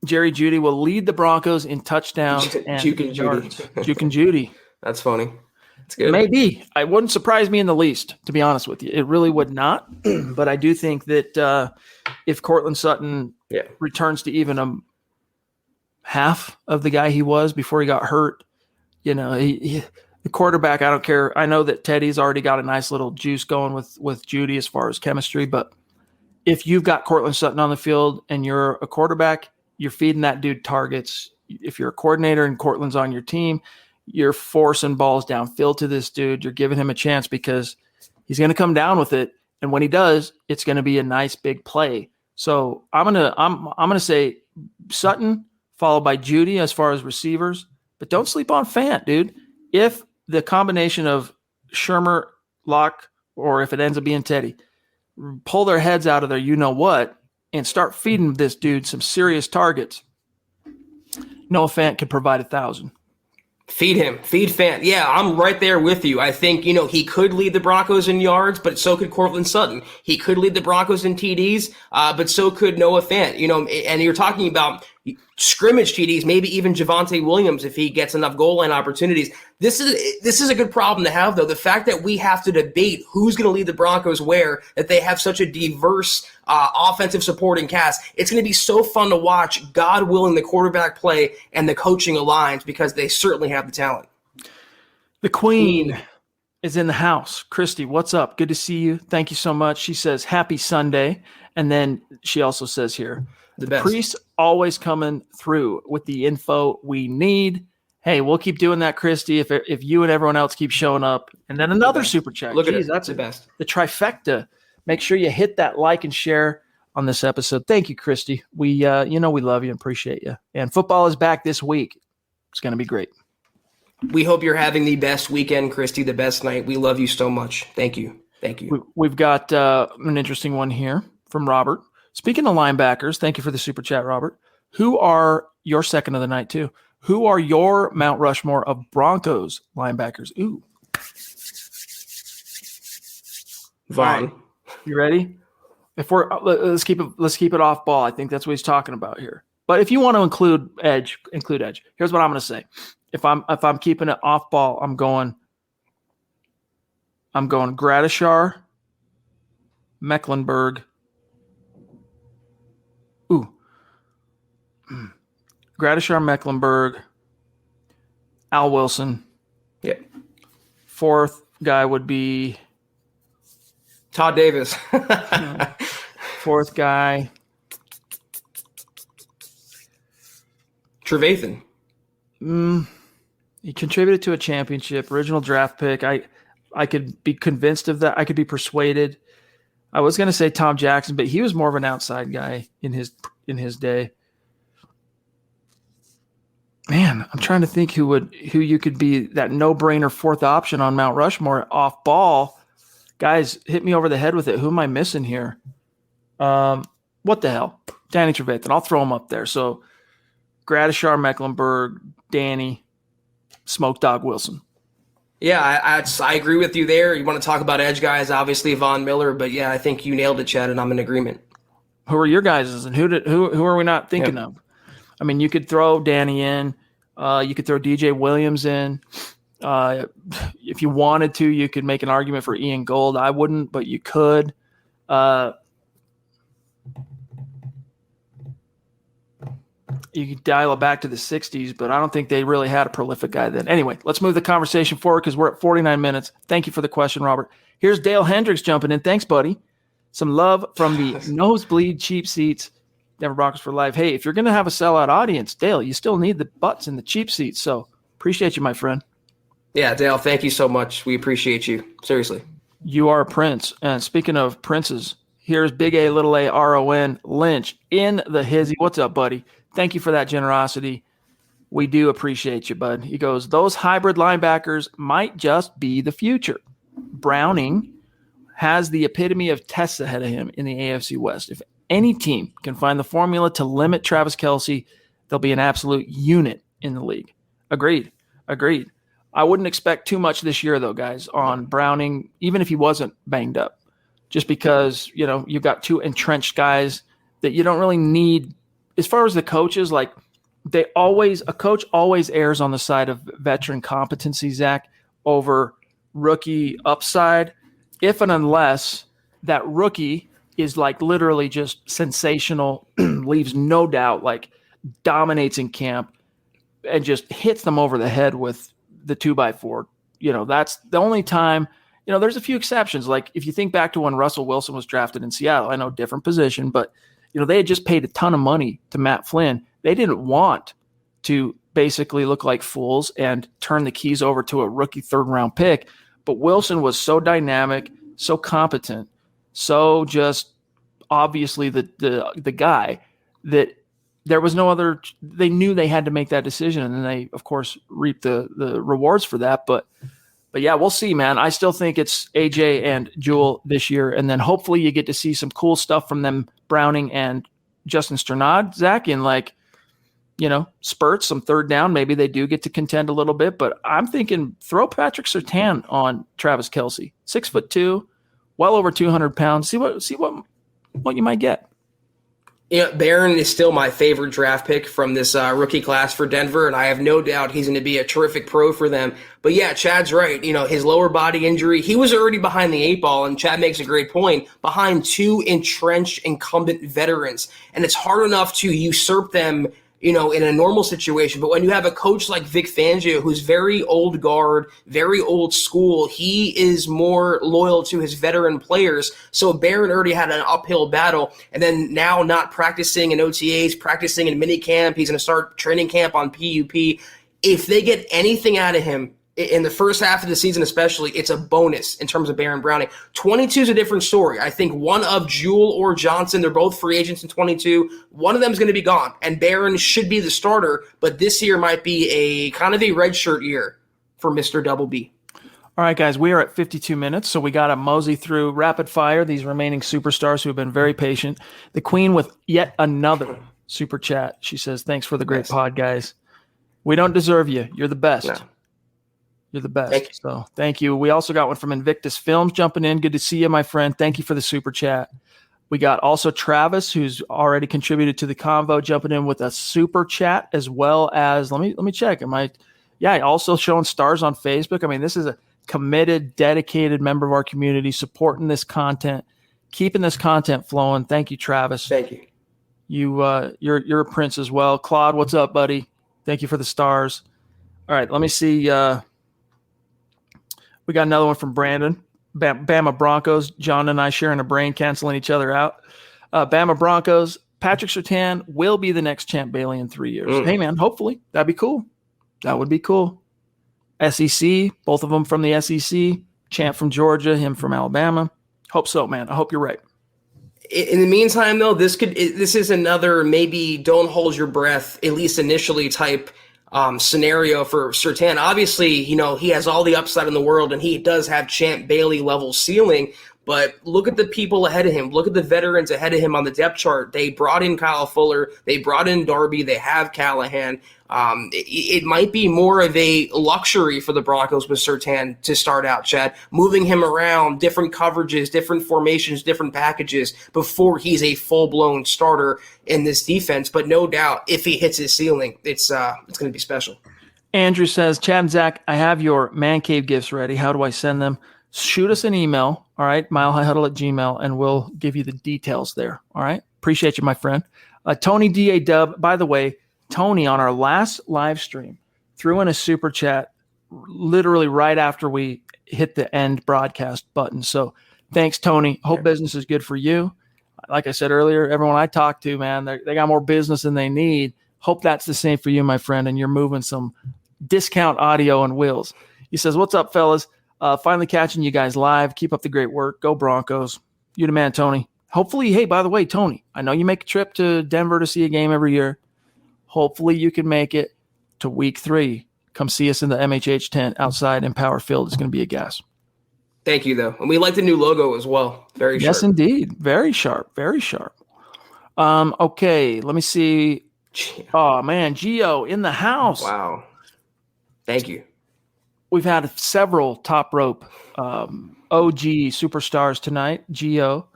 Jerry Judy will lead the Broncos in touchdowns and Juke and yards. Judy. Juke and Judy. That's funny. That's good. Maybe. It wouldn't surprise me in the least, to be honest with you. It really would not. But I do think that if Cortland Sutton returns to even a half of the guy he was before he got hurt, the quarterback, I don't care. I know that Teddy's already got a nice little juice going with Judy as far as chemistry, but if you've got Cortland Sutton on the field and you're a quarterback, you're feeding that dude targets. If you're a coordinator and Cortland's on your team, you're forcing balls downfield to this dude. You're giving him a chance because he's going to come down with it, and when he does, it's going to be a nice big play. So I'm gonna say Sutton followed by Judy as far as receivers. But don't sleep on Fant, dude. If the combination of Shermer, Locke, or if it ends up being Teddy, pull their heads out of there, and start feeding this dude some serious targets, Noah Fant could provide 1,000. Feed him. Feed Fant. Yeah, I'm right there with you. I think, he could lead the Broncos in yards, but so could Cortland Sutton. He could lead the Broncos in TDs, but so could Noah Fant. And you're talking about scrimmage TDs, maybe even Javonte Williams if he gets enough goal line opportunities. This is a good problem to have, though. The fact that we have to debate who's going to lead the Broncos where, that they have such a diverse offensive supporting cast. It's going to be so fun to watch, God willing, the quarterback play and the coaching aligns because they certainly have the talent. The Queen is in the house. Christy, what's up? Good to see you. Thank you so much. She says, happy Sunday. And then she also says here, the priest always coming through with the info we need. Hey, we'll keep doing that, Christy, if you and everyone else keep showing up. And then another super chat. Look at it. That's the best. The trifecta. Make sure you hit that like and share on this episode. Thank you, Christy. We we love you and appreciate you. And football is back this week. It's going to be great. We hope you're having the best weekend, Christy, the best night. We love you so much. Thank you. Thank you. We've got an interesting one here from Robert. Speaking of linebackers, thank you for the super chat, Robert. Who are your second of the night, too? Who are your Mount Rushmore of Broncos linebackers? Ooh. Vaughn. Right. You ready? Let's keep it off ball. I think that's what he's talking about here. But if you want to include edge. Here's what I'm going to say. If I'm keeping it off ball, I'm going Gradishar, Mecklenburg. Gradishar, Mecklenburg, Al Wilson. Yeah. Fourth guy would be Todd Davis. Fourth guy. Trevathan. He contributed to a championship, original draft pick. I could be convinced of that. I could be persuaded. I was going to say Tom Jackson, but he was more of an outside guy in his day. Man, I'm trying to think who you could be that no-brainer fourth option on Mount Rushmore off ball. Guys, hit me over the head with it. Who am I missing here? What the hell? Danny Trevathan. I'll throw him up there. So Gradishar, Mecklenburg, Danny, Smoke Dog Wilson. Yeah, I agree with you there. You want to talk about edge guys, obviously Von Miller, but yeah, I think you nailed it, Chad, and I'm in agreement. Who are your guys, and who are we not thinking of? I mean, you could throw Danny in. You could throw DJ Williams in. if you wanted to, you could make an argument for Ian Gold. I wouldn't, but you could. You could dial it back to the 60s, but I don't think they really had a prolific guy then. Anyway, let's move the conversation forward because we're at 49 minutes. Thank you for the question, Robert. Here's Dale Hendricks jumping in. Thanks, buddy. Some love from the nosebleed cheap seats, Denver Broncos for life. Hey, if you're going to have a sellout audience, Dale, you still need the butts in the cheap seats. So appreciate you, my friend. Yeah, Dale, thank you so much. We appreciate you. Seriously. You are a prince. And speaking of princes, here's Big A, Little A, R-O-N, Lynch in the hizzy. What's up, buddy? Thank you for that generosity. We do appreciate you, bud. He goes, those hybrid linebackers might just be the future. Browning has the epitome of tests ahead of him in the AFC West. If any team can find the formula to limit Travis Kelce, they'll be an absolute unit in the league. Agreed. I wouldn't expect too much this year, though, guys, on Browning, even if he wasn't banged up, just because, you've got two entrenched guys that you don't really need. As far as the coaches, like a coach always errs on the side of veteran competency, Zach, over rookie upside, if and unless that rookie is like literally just sensational, leaves no doubt, like dominates in camp and just hits them over the head with the 2x4. That's the only time. There's a few exceptions. Like if you think back to when Russell Wilson was drafted in Seattle, I know different position, but they had just paid a ton of money to Matt Flynn. They didn't want to basically look like fools and turn the keys over to a rookie third-round pick. But Wilson was so dynamic, so competent, so just obviously the guy that there was no other – they knew they had to make that decision, and then they, of course, reaped the rewards for that. But yeah, we'll see, man. I still think it's AJ and Jewel this year, and then hopefully you get to see some cool stuff from them, Browning and Justin Sternad, Zach, in spurts, some third down. Maybe they do get to contend a little bit, but I'm thinking throw Patrick Surtain on Travis Kelce, 6'2", well over 200 pounds. See what you might get. Barron is still my favorite draft pick from this rookie class for Denver, and I have no doubt he's going to be a terrific pro for them. But yeah, Chad's right. His lower body injury, he was already behind the 8 ball, and Chad makes a great point, behind two entrenched incumbent veterans. And it's hard enough to usurp them, in a normal situation. But when you have a coach like Vic Fangio, who's very old guard, very old school, he is more loyal to his veteran players. So Barron already had an uphill battle. And then now not practicing in OTAs, practicing in minicamp, he's going to start training camp on PUP. If they get anything out of him in the first half of the season especially, it's a bonus in terms of Barron Browning. 22 is a different story. I think one of Jewell or Johnson, they're both free agents in 22. One of them is going to be gone, and Barron should be the starter, but this year might be a kind of a redshirt year for Mr. Double B. All right, guys, we are at 52 minutes, so we got to mosey through rapid fire these remaining superstars who have been very patient. The Queen with yet another super chat. She says, thanks for the great pod, guys. We don't deserve you. You're the best. No. You're the best. So thank you. We also got one from Invictus Films jumping in. Good to see you, my friend. Thank you for the super chat. We got also Travis, who's already contributed to the convo, jumping in with a super chat, as well as let me check. Also showing stars on Facebook. I mean, this is a committed, dedicated member of our community, supporting this content, keeping this content flowing. Thank you, Travis. Thank you. You're a prince as well. Claude, what's up, buddy? Thank you for the stars. All right, let me see. We got another one from Brandon. Bama Broncos. John and I sharing a brain, canceling each other out. Bama Broncos. Patrick Surtain will be the next Champ Bailey in 3 years. Hey, man, hopefully. That'd be cool. That would be cool. SEC, both of them from the SEC. Champ from Georgia, him from Alabama. Hope so, man. I hope you're right. In the meantime, though, this is another maybe don't hold your breath, at least initially, type scenario for Surtain. Obviously, he has all the upside in the world, and he does have Champ Bailey level ceiling. But look at the people ahead of him. Look at the veterans ahead of him on the depth chart. They brought in Kyle Fuller. They brought in Darby. They have Callahan. It might be more of a luxury for the Broncos with Surtain to start out, Chad, moving him around, different coverages, different formations, different packages before he's a full-blown starter in this defense. But no doubt, if he hits his ceiling, it's going to be special. Andrew says, Chad and Zach, I have your man cave gifts ready. How do I send them? Shoot us an email, all right, milehighhuddle@gmail, and we'll give you the details there, all right? Appreciate you, my friend. Tony D.A. by the way, Tony, on our last live stream, threw in a super chat literally right after we hit the end broadcast button. So thanks, Tony. Hope business is good for you. Like I said earlier, everyone I talked to, man, they got more business than they need. Hope that's the same for you, my friend, and you're moving some discount audio and wheels. He says, what's up, fellas? Finally catching you guys live. Keep up the great work. Go Broncos. You the man, Tony. Hopefully, hey, by the way, Tony, I know you make a trip to Denver to see a game every year. Hopefully you can make it to week 3. Come see us in the MHH tent outside in Power Field. It's going to be a gas. Thank you, though. And we like the new logo as well. Very sharp. Yes, indeed. Very sharp. Very sharp. Okay, let me see. Oh, man, Gio in the house. Wow. Thank you. We've had several top rope OG superstars tonight. Gio,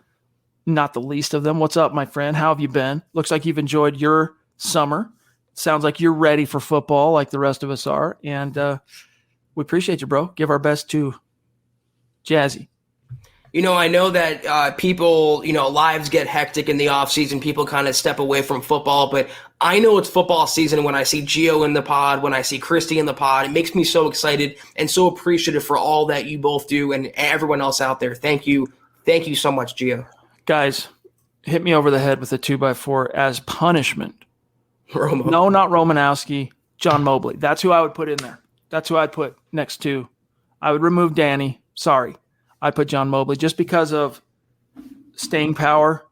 not the least of them. What's up, my friend? How have you been? Looks like you've enjoyed your summer. Sounds like you're ready for football like the rest of us are. And we appreciate you, bro. Give our best to Jazzy. I know that people, lives get hectic in the offseason. People kind of step away from football, but I know it's football season when I see Gio in the pod, when I see Christy in the pod. It makes me so excited and so appreciative for all that you both do and everyone else out there. Thank you. Thank you so much, Gio. Guys, hit me over the head with a 2x4 as punishment. Romo. No, not Romanowski. John Mobley. That's who I would put in there. That's who I'd put next to. I would remove Danny. Sorry. I put John Mobley just because of staying power,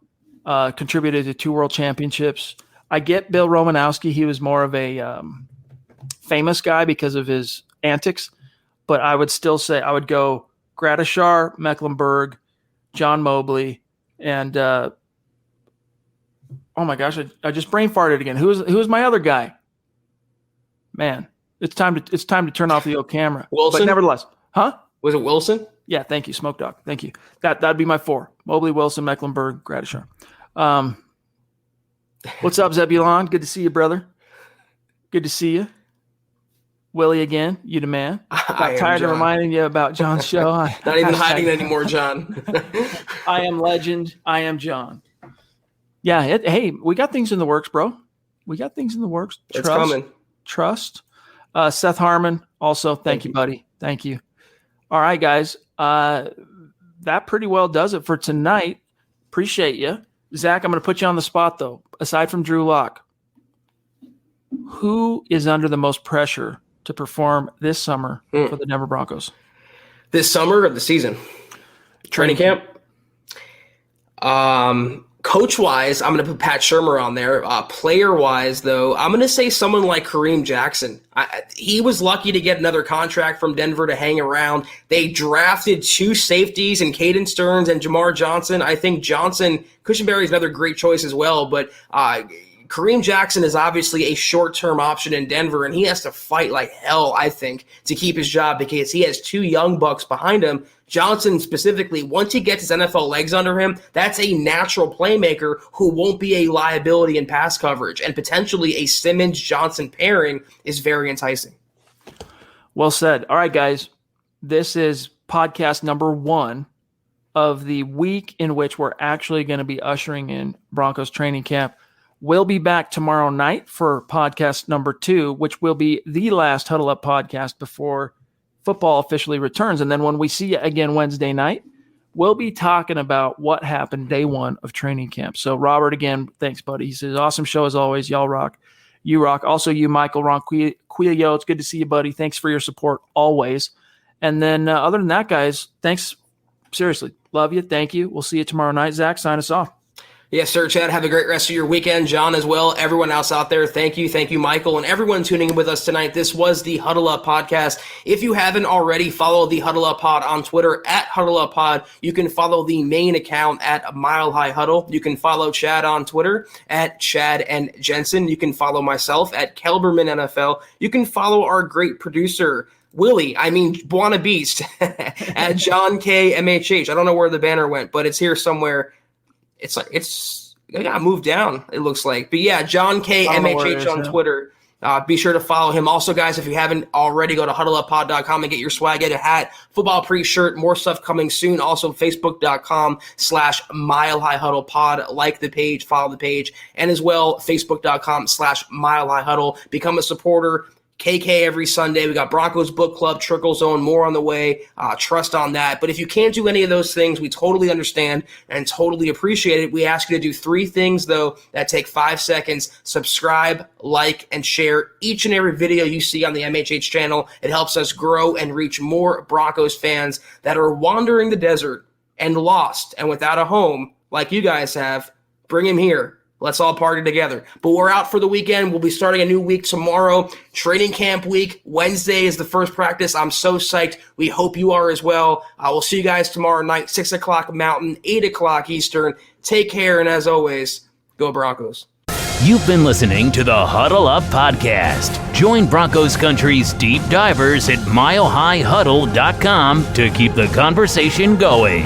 contributed to 2 world championships. I get Bill Romanowski. He was more of a famous guy because of his antics, but I would still say I would go Gradishar, Mecklenburg, John Mobley, and oh my gosh, I just brain farted again. Who's my other guy? Man, it's time to turn off the old camera. Wilson? But nevertheless, huh? Was it Wilson? Yeah, thank you, Smoke Dog. Thank you. That'd be my 4: Mobley, Wilson, Mecklenburg, Gradishar. What's up, Zebulon? Good to see you, brother. Good to see you. Willie again. You the man. Got tired of reminding you about John's show. Not even hiding anymore, John. I am legend. I am John. Yeah. Hey, we got things in the works, bro. We got things in the works. It's coming. Trust. Seth Harmon. Also, thank you, buddy. Thank you. All right, guys. That pretty well does it for tonight. Appreciate you. Zach, I'm going to put you on the spot, though. Aside from Drew Lock, who is under the most pressure to perform this summer for the Denver Broncos? This summer or the season? Training camp? Coach-wise, I'm going to put Pat Shurmur on there. Player-wise, though, I'm going to say someone like Kareem Jackson. He was lucky to get another contract from Denver to hang around. They drafted 2 safeties in Caden Stearns and Jamar Johnson. I think Cushenberry is another great choice as well, but Kareem Jackson is obviously a short-term option in Denver, and he has to fight like hell, I think, to keep his job because he has 2 young bucks behind him. Johnson specifically, once he gets his NFL legs under him, that's a natural playmaker who won't be a liability in pass coverage, and potentially a Simmons-Johnson pairing is very enticing. Well said. All right, guys, this is podcast number 1 of the week in which we're actually going to be ushering in Broncos training camp. We'll be back tomorrow night for podcast number 2, which will be the last Huddle Up podcast before football officially returns. And then when we see you again Wednesday night, we'll be talking about what happened day 1 of training camp. So Robert, again, thanks, buddy. He says, awesome show as always. Y'all rock. You rock. Also you, Michael Ronquillo. It's good to see you, buddy. Thanks for your support always. And then other than that, guys, thanks. Seriously. Love you. Thank you. We'll see you tomorrow night. Zach, sign us off. Yes, sir, Chad. Have a great rest of your weekend. John as well. Everyone else out there, thank you. Thank you, Michael, and everyone tuning in with us tonight. This was the Huddle Up Podcast. If you haven't already, follow the Huddle Up Pod on Twitter at Huddle Up Pod. You can follow the main account at Mile High Huddle. You can follow Chad on Twitter at Chad and Jensen. You can follow myself at Kelberman NFL. You can follow our great producer, Buona Beast, at John K. MHH. I don't know where the banner went, but it's here somewhere. It got moved down, it looks like. But yeah, John K. MHH on Twitter. Be sure to follow him. Also, guys, if you haven't already, go to huddleuppod.com and get your swag, get a hat, football pre-shirt, more stuff coming soon. Also, facebook.com/milehighhuddlepod. Like the page, follow the page, and as well, facebook.com/milehighhuddle. Become a supporter. KK every Sunday. We got Broncos Book Club, Trickle Zone, more on the way. Trust on that. But if you can't do any of those things, we totally understand and totally appreciate it. We ask you to do 3 things, though, that take 5 seconds. Subscribe, like, and share each and every video you see on the MHH channel. It helps us grow and reach more Broncos fans that are wandering the desert and lost and without a home like you guys have. Bring them here. Let's all party together. But we're out for the weekend. We'll be starting a new week tomorrow. Training camp week. Wednesday is the first practice. I'm so psyched. We hope you are as well. We'll see you guys tomorrow night, 6 o'clock Mountain, 8 o'clock Eastern. Take care, and as always, go Broncos. You've been listening to the Huddle Up Podcast. Join Broncos Country's deep divers at milehighhuddle.com to keep the conversation going.